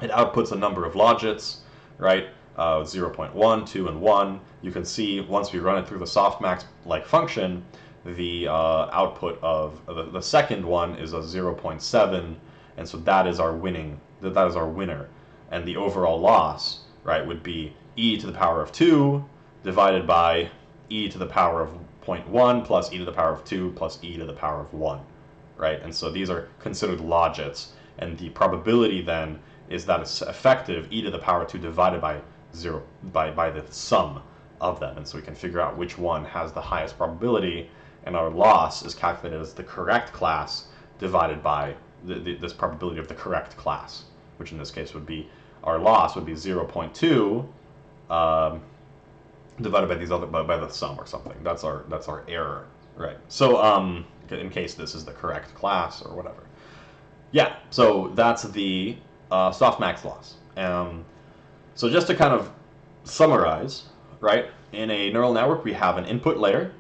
It outputs a number of logits, right? 0.1, 2, and 1. You can see once we run it through the softmax-like function, the output of the second one is a 0.7, and so that is our winner. And the overall loss, right, would be e to the power of 2 divided by e to the power 0.1 plus e to the power of 2 plus e to the power of 1, right? And so these are considered logits, and the probability then is that it's effective e to the power 2 divided by 0 by the sum of them. And so we can figure out which one has the highest probability, and our loss is calculated as the correct class divided by this probability of the correct class, which in this case would be, our loss would be 0.2 divided by these other by the sum or something. That's our error, right? So in case this is the correct class or whatever. Yeah, so that's the softmax loss. So just to kind of summarize, right? In a neural network, we have an input layer.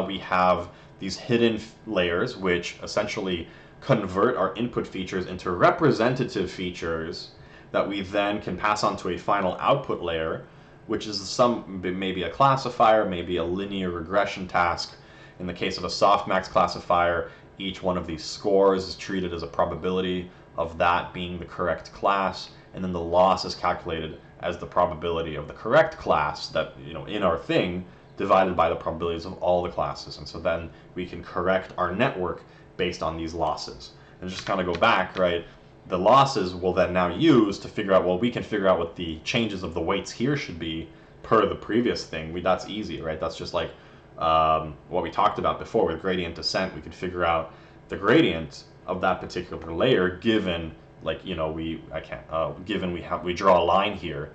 We have these hidden layers, which essentially convert our input features into representative features that we then can pass on to a final output layer, which is maybe a classifier, maybe a linear regression task. In the case of a softmax classifier, each one of these scores is treated as a probability of that being the correct class, and then the loss is calculated as the probability of the correct class that, in our thing, divided by the probabilities of all the classes. And so then we can correct our network based on these losses. And just kind of go back, right? The losses will then now use to figure out, well, we can figure out what the changes of the weights here should be per the previous thing. That's easy, right? That's just like what we talked about before with gradient descent. We could figure out the gradient of that particular layer given, like, given we draw a line here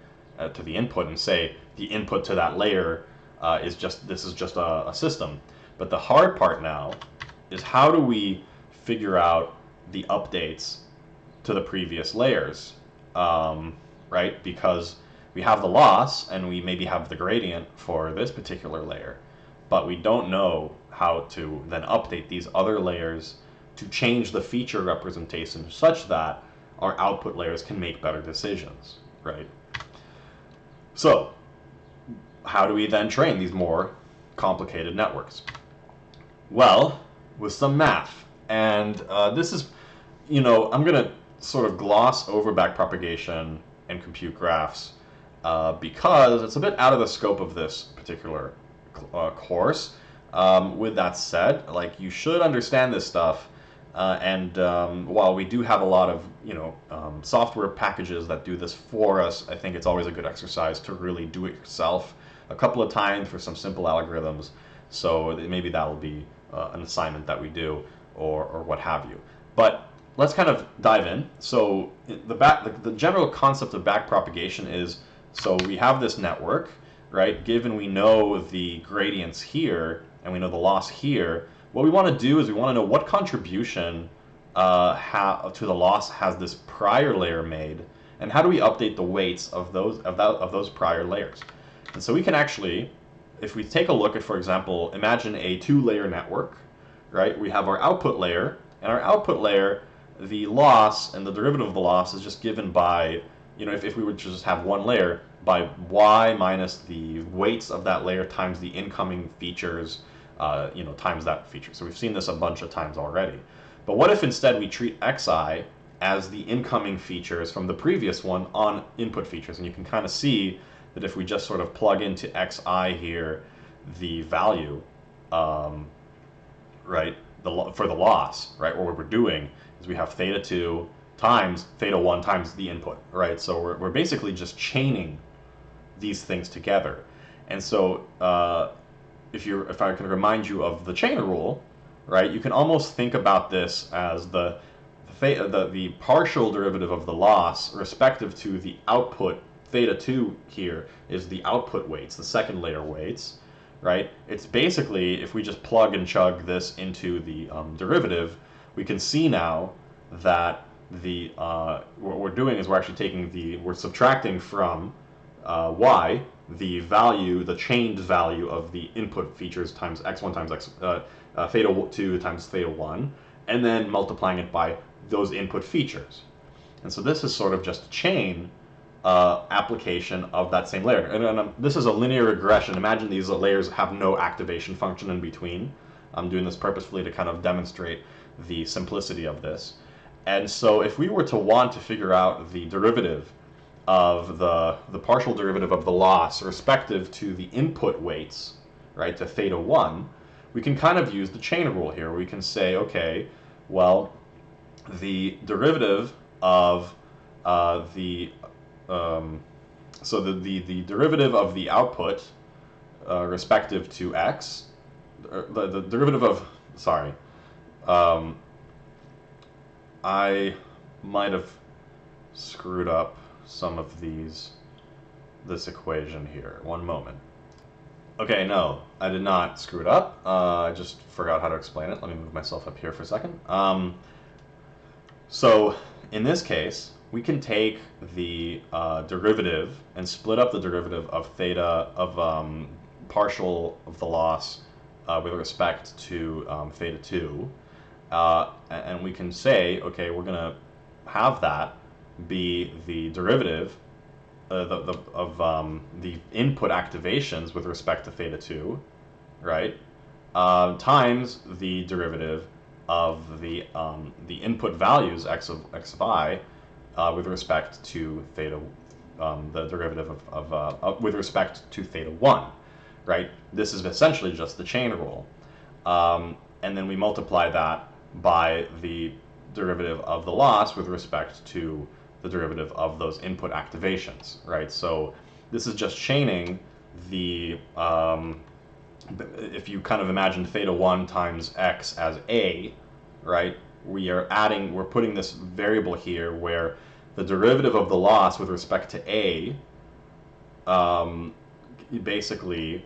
to the input and say the input to that layer is just a system. But the hard part now is, how do we figure out the updates to the previous layers, right? Because we have the loss and we maybe have the gradient for this particular layer, but we don't know how to then update these other layers to change the feature representation such that our output layers can make better decisions, right? So how do we then train these more complicated networks? Well, with some math. And this is, I'm going to sort of gloss over backpropagation and compute graphs because it's a bit out of the scope of this particular course. With that said, like, you should understand this stuff. And while we do have a lot of, software packages that do this for us, I think it's always a good exercise to really do it yourself a couple of times for some simple algorithms. So maybe that will be an assignment that we do, or what have you. But let's kind of dive in. So the general concept of backpropagation is, so we have this network, right? Given we know the gradients here and we know the loss here, what we want to do is we want to know what contribution to the loss has this prior layer made, and how do we update the weights of those prior layers. And so we can actually, if we take a look at, for example, imagine a 2-layer network, right? We have our output layer, and our output layer, the loss and the derivative of the loss is just given by, if we were to just have one layer, by y minus the weights of that layer times the incoming features, times that feature. So we've seen this a bunch of times already. But what if instead we treat xi as the incoming features from the previous one on input features? And you can kind of see that if we just sort of plug into xi here, the value, right, for the loss, right, what we're doing is we have theta 2 times theta 1 times the input, right? So we're basically just chaining these things together. And so if I can remind you of the chain rule, right, you can almost think about this as the partial derivative of the loss respective to the output. Theta 2 here is the output weights, the second layer weights, right? It's basically, if we just plug and chug this into the derivative, we can see now that what we're doing is we're actually we're subtracting from y the value, the chained value of the input features times x1 times theta 2 times theta 1, and then multiplying it by those input features. And so this is sort of just a chain application of that same layer. And this is a linear regression. Imagine these layers have no activation function in between. I'm doing this purposefully to kind of demonstrate the simplicity of this. And so if we were to want to figure out the derivative of the partial derivative of the loss respective to the input weights, right, to theta 1, we can kind of use the chain rule here. We can say, okay, well, the derivative of the derivative of the output respective to x, the derivative of, sorry, I might have screwed up some of this equation here. One moment. Okay, no, I did not screw it up. I just forgot how to explain it. Let me move myself up here for a second. So in this case, we can take the derivative and split up the derivative of theta of partial of the loss with respect to theta 2. And we can say, okay, we're going to have that be the derivative of the input activations with respect to theta 2, right, times the derivative of the input values x of I with respect to theta, the derivative of with respect to theta 1, right? This is essentially just the chain rule. And then we multiply that by the derivative of the loss with respect to the derivative of those input activations, right? So this is just chaining the, if you kind of imagine theta 1 times x as a, right? We're putting this variable here where the derivative of the loss with respect to a basically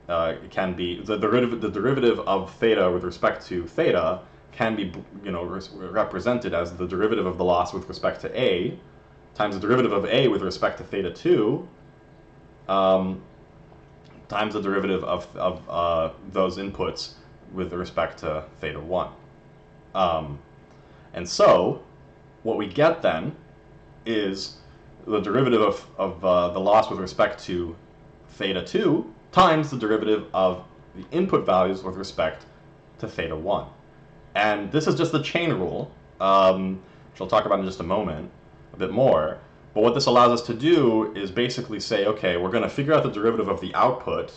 it can be the derivative of theta with respect to theta can be, you know, represented as the derivative of the loss with respect to a times the derivative of a with respect to theta 2 times the derivative of those inputs with respect to theta 1. And so what we get then is the derivative of the loss with respect to theta 2 times the derivative of the input values with respect to theta 1. And this is just the chain rule, which I'll talk about in just a moment, a bit more. But what this allows us to do is basically say, okay, we're going to figure out the derivative of the output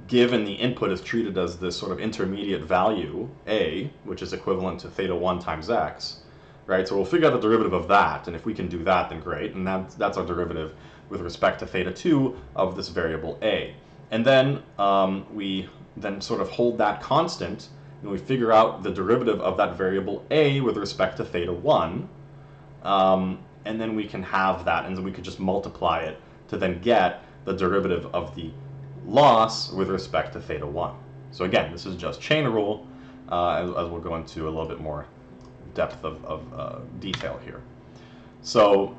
given the input is treated as this sort of intermediate value, a, which is equivalent to theta 1 times x, right? So we'll figure out the derivative of that, and if we can do that, then great. And that's our derivative with respect to theta 2 of this variable a. And then we then sort of hold that constant, and we figure out the derivative of that variable a with respect to theta 1, and then we can have that, and then we could just multiply it to then get the derivative of the loss with respect to theta 1. So again, this is just chain rule, as we'll go into a little bit more depth of detail here. So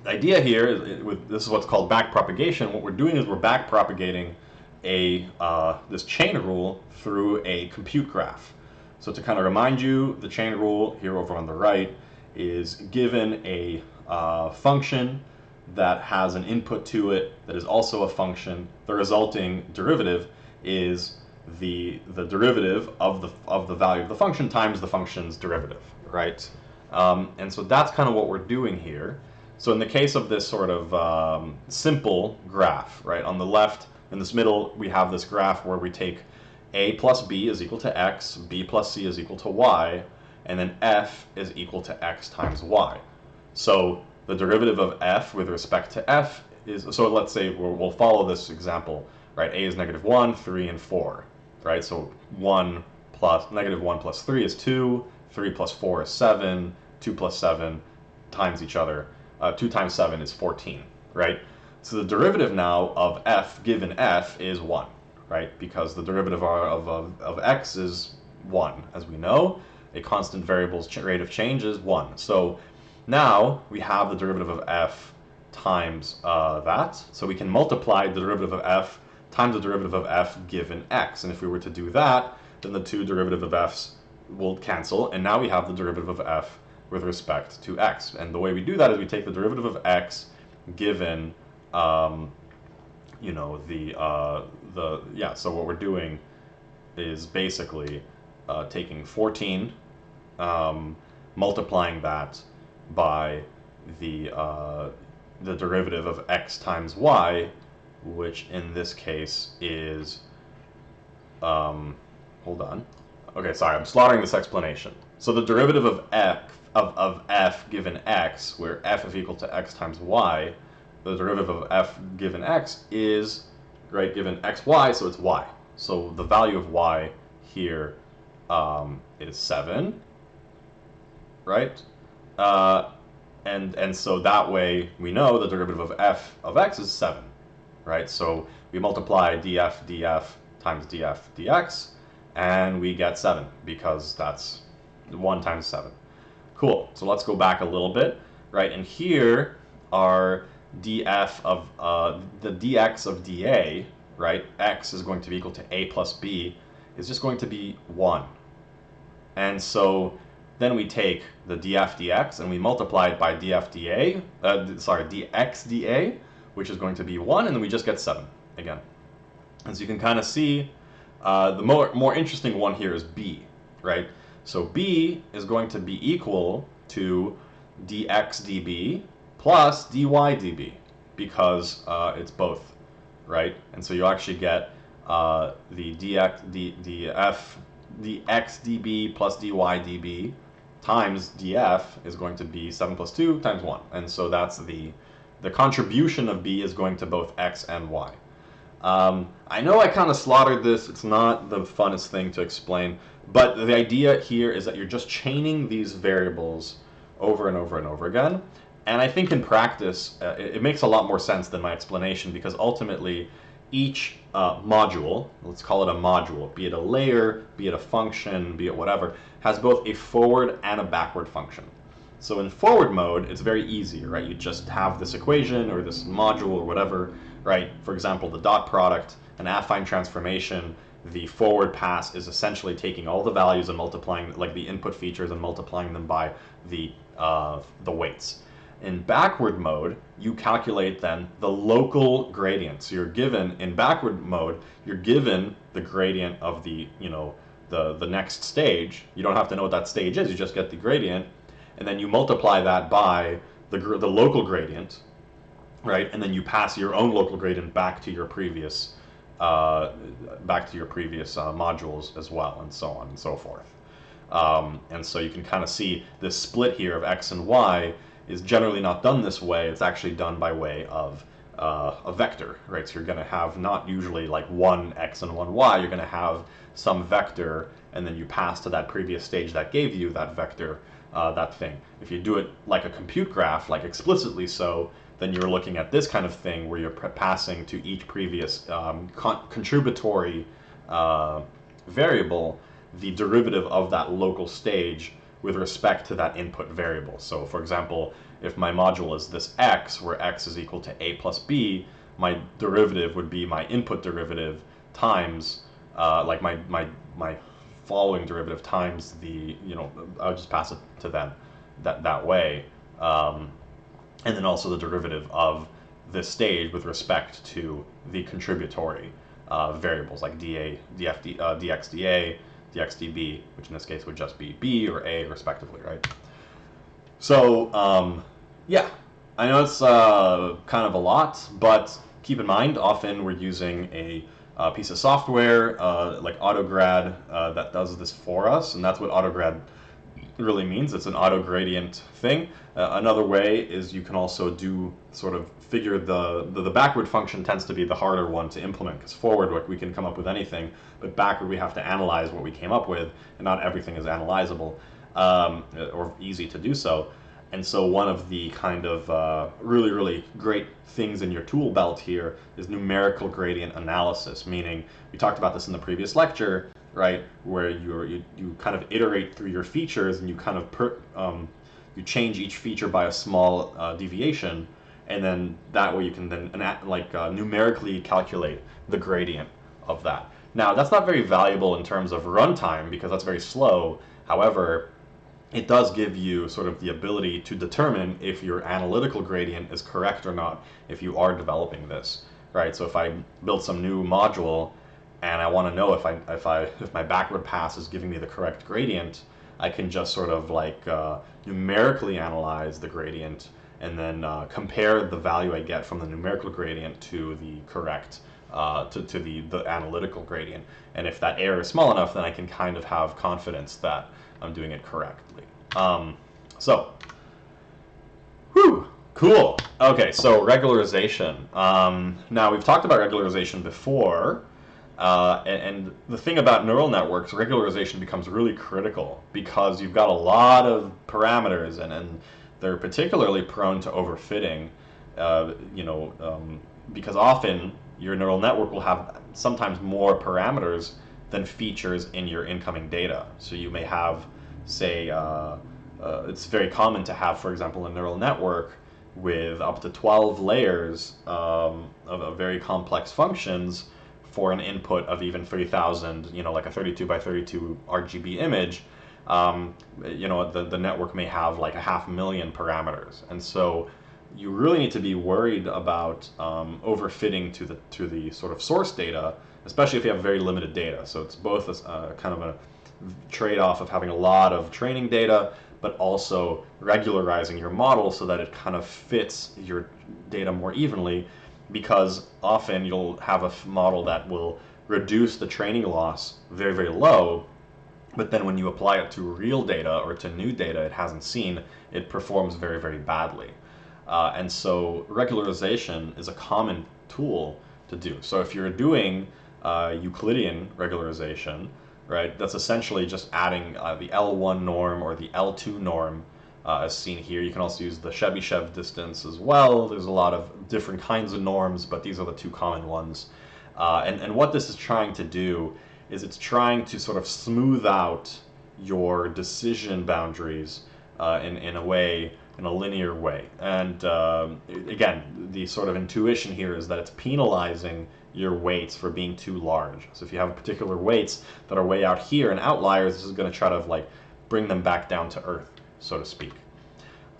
the idea here is, this is what's called backpropagation. What we're doing is we're backpropagating this chain rule through a compute graph. So to kind of remind you, the chain rule here over on the right is given a function that has an input to it that is also a function. The resulting derivative is the derivative of the value of the function times the function's derivative, right? And so that's kind of what we're doing here. So in the case of this sort of simple graph, right, on the left, in this middle, we have this graph where we take a plus b is equal to x, b plus c is equal to y, and then f is equal to x times y. So the derivative of f with respect to f is, so let's say we'll follow this example, right? A is -1, 3, and 4, right? So -1 plus 3 is 2, 3 plus 4 is 7, 2 plus 7 times each other. 2 times 7 is 14, right? So the derivative now of f given f is 1, right? Because the derivative of x is 1, as we know. A constant variable's rate of change is 1. So now we have the derivative of f times that. So we can multiply the derivative of f times the derivative of f given x. And if we were to do that, then the two derivative of f's will cancel. And now we have the derivative of f with respect to x. And the way we do that is we take the derivative of x given, you know, so what we're doing is basically taking 14, multiplying that by the derivative of x times y, which in this case is hold on. Okay, sorry, I'm slaughtering this explanation. So the derivative of f given x, where f is equal to x times y, the derivative of f given x is, right, given xy, so it's y. So the value of y here is 7, right? And so that way we know the derivative of f of x is 7, right? So we multiply df times df dx, and we get 7 because that's 1 times 7. Cool. So let's go back a little bit, right? And here are df of the dx of dA, right? X is going to be equal to a plus b, is just going to be 1. And so then we take the df dx and we multiply it by df dA, dx dA, which is going to be 1, and then we just get 7 again. And so you can kind of see the more interesting one here is b, right? So b is going to be equal to dx dB plus dy dB, because it's both, right? And so you actually get the dx dB plus dy dB times df is going to be 7 plus 2 times 1. And so that's the contribution of b is going to both x and y. I know I kind of slaughtered this. It's not the funnest thing to explain, but the idea here is that you're just chaining these variables over and over and over again. And I think in practice, it makes a lot more sense than my explanation, because ultimately each module, let's call it a module, be it a layer, be it a function, be it whatever, has both a forward and a backward function. So in forward mode, it's very easy, right? You just have this equation or this module or whatever, right? For example, the dot product, an affine transformation, the forward pass is essentially taking all the values and multiplying, like the input features, and multiplying them by the weights. In backward mode, you calculate then the local gradient. So you're given, in backward mode, you're given the gradient of the, the next stage. You don't have to know what that stage is, you just get the gradient, and then you multiply that by the local gradient, right? And then you pass your own local gradient back to your previous modules as well, and so on and so forth. And so you can kind of see this split here of x and y is generally not done this way. It's actually done by way of a vector, right? So you're going to have not usually like one x and one y. You're going to have some vector, and then you pass to that previous stage that gave you that vector, that thing. If you do it like a compute graph, like explicitly so, then you're looking at this kind of thing where you're passing to each previous contributory variable the derivative of that local stage with respect to that input variable. So for example, if my module is this x, where x is equal to a plus b, my derivative would be my input derivative times, like my following derivative times the, I'll just pass it to them that way. And then also the derivative of this stage with respect to the contributory variables, like dx dA, dx dB, which in this case would just be b or a respectively, right? So yeah, I know it's kind of a lot, but keep in mind often we're using a piece of software like AutoGrad that does this for us, and that's what AutoGrad really means. It's an auto gradient thing. Another way is you can also do sort of figure the backward function tends to be the harder one to implement, because forward we can come up with anything, but backward we have to analyze what we came up with, and not everything is analyzable or easy to do so. And so one of the kind of really great things in your tool belt here is numerical gradient analysis, meaning we talked about this in the previous lecture, right, where you kind of iterate through your features, and you kind of you change each feature by a small deviation, and then that way you can then numerically calculate the gradient of that. Now that's not very valuable in terms of runtime because that's very slow. However, it does give you sort of the ability to determine if your analytical gradient is correct or not if you are developing this, right? So if I build some new module and I want to know if my backward pass is giving me the correct gradient, I can just sort of like numerically analyze the gradient and then compare the value I get from the numerical gradient to the correct to the analytical gradient. And if that error is small enough, then I can kind of have confidence that I'm doing it correctly. So, whew, cool. Okay, so regularization. Now, we've talked about regularization before, and the thing about neural networks, regularization becomes really critical because you've got a lot of parameters, and they're particularly prone to overfitting, because often your neural network will have sometimes more parameters than features in your incoming data. So you may have, say, it's very common to have, for example, a neural network with up to 12 layers of very complex functions for an input of even 3,000, like a 32 by 32 RGB image. The network may have like 500,000 parameters, and so you really need to be worried about overfitting to the sort of source data, especially if you have very limited data. So it's both a kind of a trade-off of having a lot of training data, but also regularizing your model so that it kind of fits your data more evenly, because often you'll have a model that will reduce the training loss very, very low, but then when you apply it to real data or to new data it hasn't seen, it performs very, very badly. And so regularization is a common tool to do. So if you're doing Euclidean regularization, right, that's essentially just adding the L1 norm or the L2 norm as seen here. You can also use the Chebyshev distance as well. There's a lot of different kinds of norms, but these are the two common ones. And what this is trying to do is it's trying to sort of smooth out your decision boundaries in a way, in a linear way. And again, the sort of intuition here is that it's penalizing your weights for being too large. So if you have particular weights that are way out here and outliers, this is going to try to like bring them back down to earth, so to speak.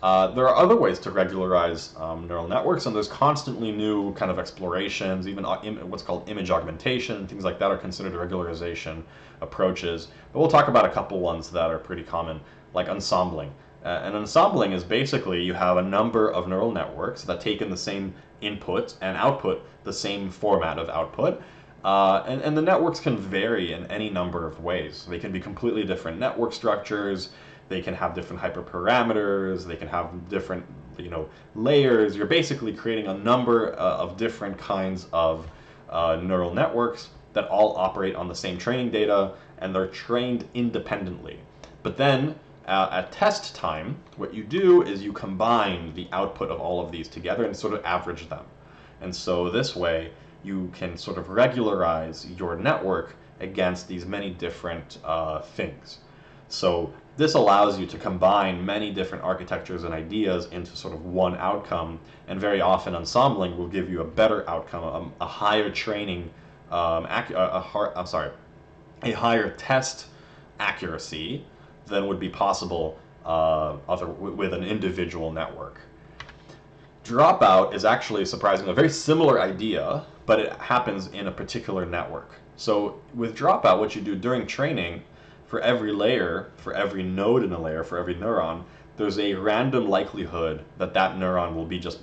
There are other ways to regularize neural networks, and there's constantly new kind of explorations. Even what's called image augmentation, things like that are considered regularization approaches. But we'll talk about a couple ones that are pretty common, like ensembling. And ensembling is basically you have a number of neural networks that take in the same input and output the same format of output. And the networks can vary in any number of ways. They can be completely different network structures. They can have different hyperparameters. They can have different, layers. You're basically creating a number of different kinds of neural networks that all operate on the same training data, and they're trained independently. But then at test time, what you do is you combine the output of all of these together and sort of average them. And so this way, you can sort of regularize your network against these many different things. So this allows you to combine many different architectures and ideas into sort of one outcome, and very often ensembling will give you a better outcome, a higher training, a higher test accuracy than would be possible with an individual network. Dropout is actually surprisingly a very similar idea, but it happens in a particular network. So with dropout, what you do during training, for every layer, for every node in a layer, for every neuron, there's a random likelihood that that neuron will be just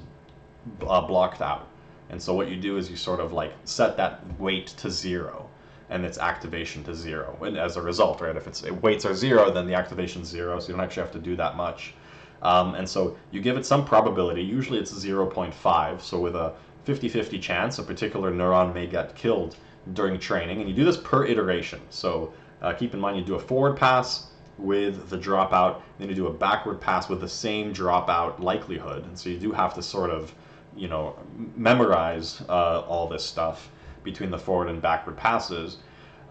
blocked out. And so what you do is you sort of like set that weight to 0 and its activation to 0. And as a result, right, if weights are 0, then the activation's 0, so you don't actually have to do that much. And so you give it some probability. Usually it's 0.5, so with a 50-50 chance, a particular neuron may get killed during training. And you do this per iteration. So keep in mind, you do a forward pass with the dropout, then you do a backward pass with the same dropout likelihood. And so you do have to sort of, memorize all this stuff between the forward and backward passes.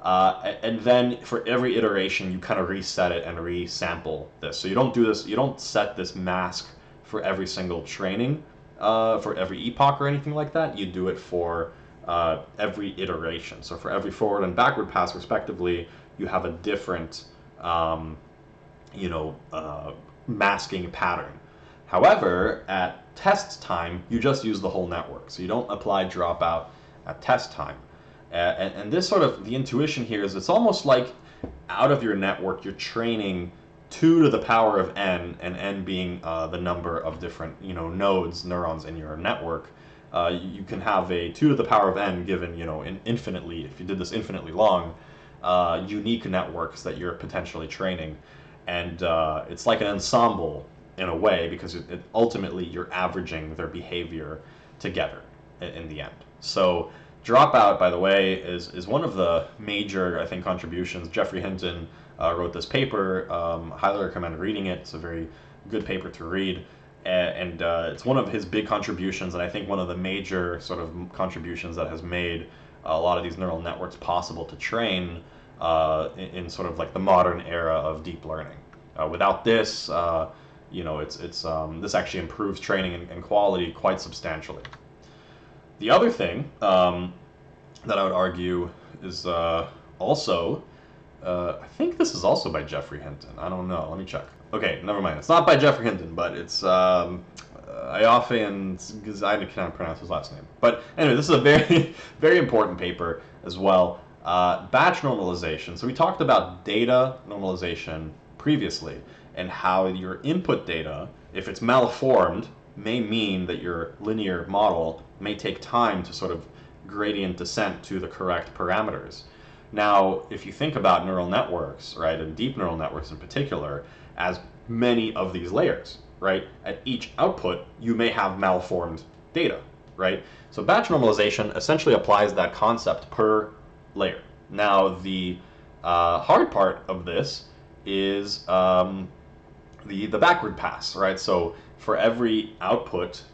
And then for every iteration, you kind of reset it and resample this. So you don't do this, you don't set this mask for every single training, for every epoch or anything like that. You do it for every iteration. So for every forward and backward pass, respectively, you have a different, masking pattern. However, at test time, you just use the whole network. So you don't apply dropout at test time. And this sort of, the intuition here is it's almost like out of your network, you're training 2 to the power of n, and n being the number of different, nodes, neurons in your network. you can have a 2 to the power of n given, infinitely, if you did this infinitely long, unique networks that you're potentially training. And it's like an ensemble in a way, because ultimately you're averaging their behavior together in the end. So dropout, by the way, is one of the major, I think, contributions. Geoffrey Hinton wrote this paper. Highly recommend reading it. It's a very good paper to read. And it's one of his big contributions, and I think one of the major sort of contributions that has made a lot of these neural networks possible to train in sort of like the modern era of deep learning. Without this, this actually improves training and quality quite substantially. The other thing that I would argue is also, I think this is also by Geoffrey Hinton. I don't know. Let me check. Okay, never mind. It's not by Geoffrey Hinton, but it's Ioffe, because I cannot pronounce his last name. But anyway, this is a very, very important paper as well. Batch normalization. So we talked about data normalization previously, and how your input data, if it's malformed, may mean that your linear model may take time to sort of gradient descent to the correct parameters. Now, if you think about neural networks, right, and deep neural networks in particular, as many of these layers, right, at each output, you may have malformed data, right? So batch normalization essentially applies that concept per layer. Now, the hard part of this is the backward pass, right? So for every output,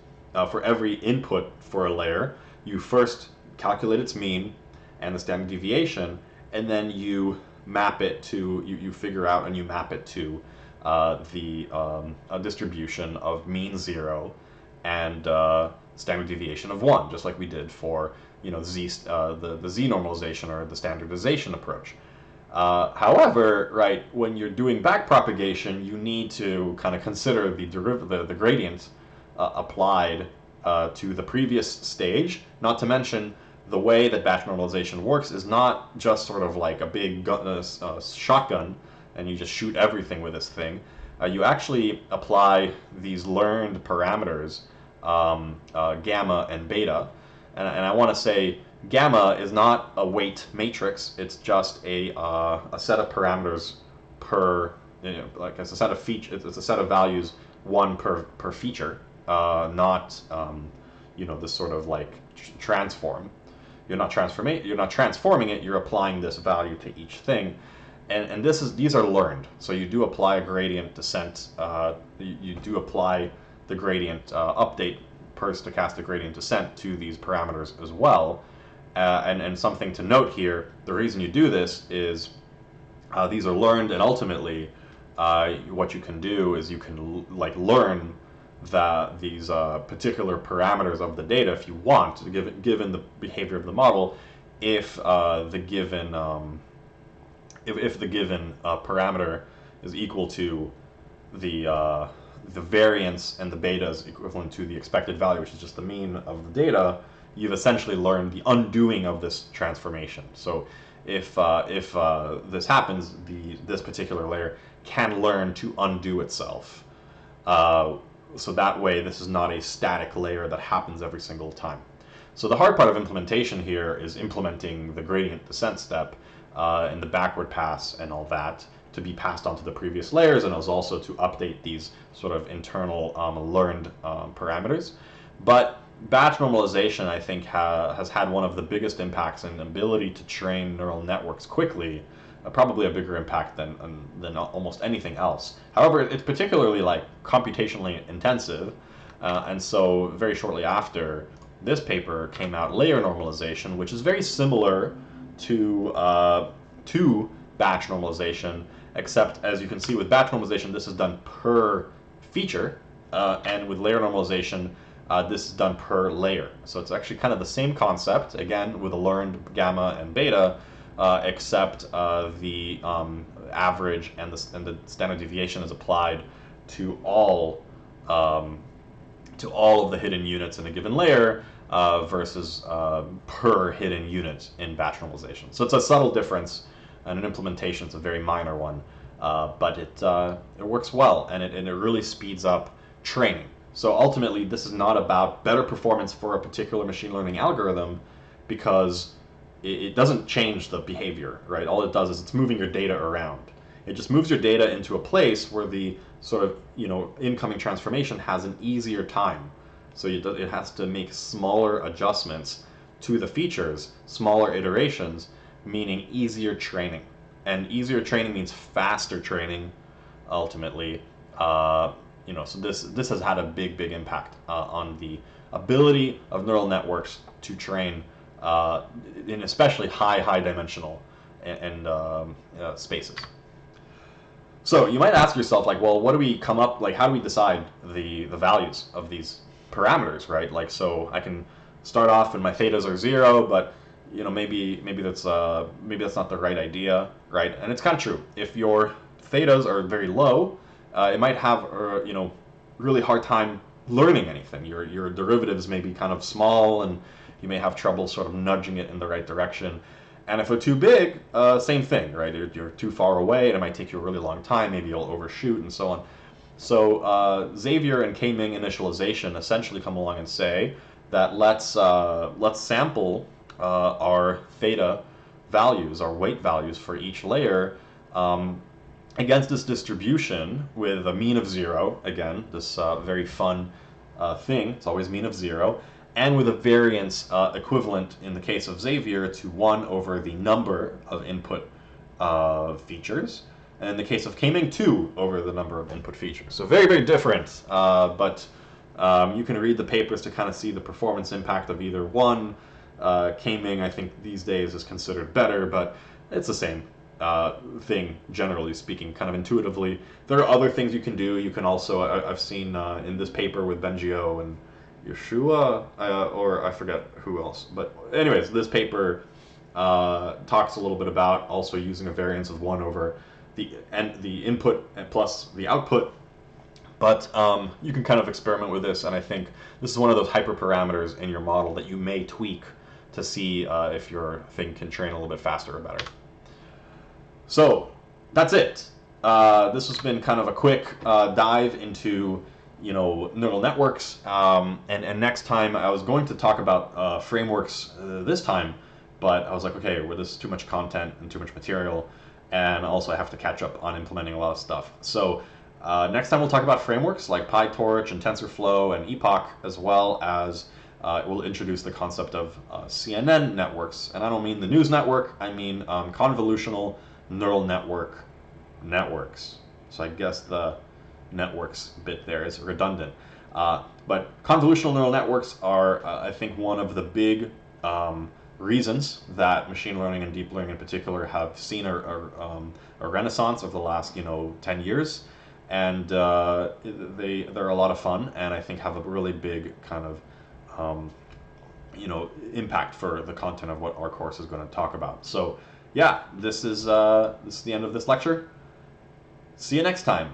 for every input for a layer, you first calculate its mean and the standard deviation, and then you map it to, you figure out and you map it to a distribution of mean 0 and standard deviation of 1, just like we did for the Z normalization or the standardization approach. However, right, when you're doing backpropagation, you need to kind of consider the gradient applied to the previous stage. Not to mention, the way that batch normalization works is not just sort of like a big shotgun and you just shoot everything with this thing. You actually apply these learned parameters, gamma and beta, and I want to say gamma is not a weight matrix. It's just a set of parameters per, like it's a set of features. It's a set of values, one per feature, not this sort of like transform. You're not transforming it. You're applying this value to each thing, and these are learned. So you do apply a gradient descent. You do apply the gradient update per stochastic gradient descent to these parameters as well. And something to note here, the reason you do this is these are learned, and ultimately what you can do is you can learn these particular parameters of the data if you want, given the behavior of the model, if the given parameter is equal to the variance and the beta is equivalent to the expected value, which is just the mean of the data, you've essentially learned the undoing of this transformation. So if this happens, this particular layer can learn to undo itself. So that way, this is not a static layer that happens every single time. So the hard part of implementation here is implementing the gradient descent step and the backward pass and all that to be passed on to the previous layers, and also to update these sort of internal learned parameters. But batch normalization, I think, has had one of the biggest impacts in the ability to train neural networks quickly, probably a bigger impact than almost anything else. However, it's particularly computationally intensive, and so very shortly after this paper came out, layer normalization, which is very similar to batch normalization, except as you can see with batch normalization, this is done per feature, and with layer normalization, this is done per layer. So it's actually kind of the same concept, again, with a learned gamma and beta, except the average and the standard deviation is applied to all of the hidden units in a given layer versus per hidden unit in batch normalization. So it's a subtle difference, and in implementation it's a very minor one, but it works well, and it really speeds up training. So ultimately, this is not about better performance for a particular machine learning algorithm, because it doesn't change the behavior, right? All it does is it's moving your data around. It just moves your data into a place where the sort of, incoming transformation has an easier time. So it has to make smaller adjustments to the features, smaller iterations, meaning easier training. And easier training means faster training, ultimately. So this has had a big impact on the ability of neural networks to train in especially high dimensional and spaces. So you might ask yourself, like, well, what do we come up, like, how do we decide the values of these parameters, right? Like, so I can start off and my thetas are 0, but maybe that's not the right idea, right? And it's kind of true. If your thetas are very low, it might have really hard time learning anything. Your derivatives may be kind of small, and you may have trouble sort of nudging it in the right direction. And if they're too big, same thing, right? You're too far away, and it might take you a really long time. Maybe you'll overshoot, and so on. So Xavier and K-Ming initialization essentially come along and say that let's sample our theta values, our weight values for each layer, against this distribution with a mean of 0. Again, this very fun thing. It's always mean of 0. And with a variance equivalent, in the case of Xavier, to 1 over the number of input features. And in the case of K-Ming, 2 over the number of input features. So very different, but you can read the papers to kind of see the performance impact of either one. K-Ming, I think, these days is considered better, but it's the same thing, generally speaking, kind of intuitively. There are other things you can do. You can also, I've seen in this paper with Bengio and Yeshua, or I forget who else. But anyways, this paper talks a little bit about also using a variance of 1 over the input plus the output. But you can kind of experiment with this, and I think this is one of those hyperparameters in your model that you may tweak to see if your thing can train a little bit faster or better. So that's it. This has been kind of a quick dive into neural networks, and next time I was going to talk about frameworks this time, but I was like, okay, well, this is too much content and too much material, and also I have to catch up on implementing a lot of stuff. So next time we'll talk about frameworks like PyTorch and TensorFlow and Epoch, as well as we'll introduce the concept of CNN networks. And I don't mean the news network, I mean convolutional neural networks. So I guess the networks bit there is redundant. But convolutional neural networks are, I think, one of the big reasons that machine learning and deep learning in particular have seen a renaissance over the last 10 years. And they're a lot of fun, and I think have a really big kind of impact for the content of what our course is going to talk about. So yeah, this is the end of this lecture. See you next time.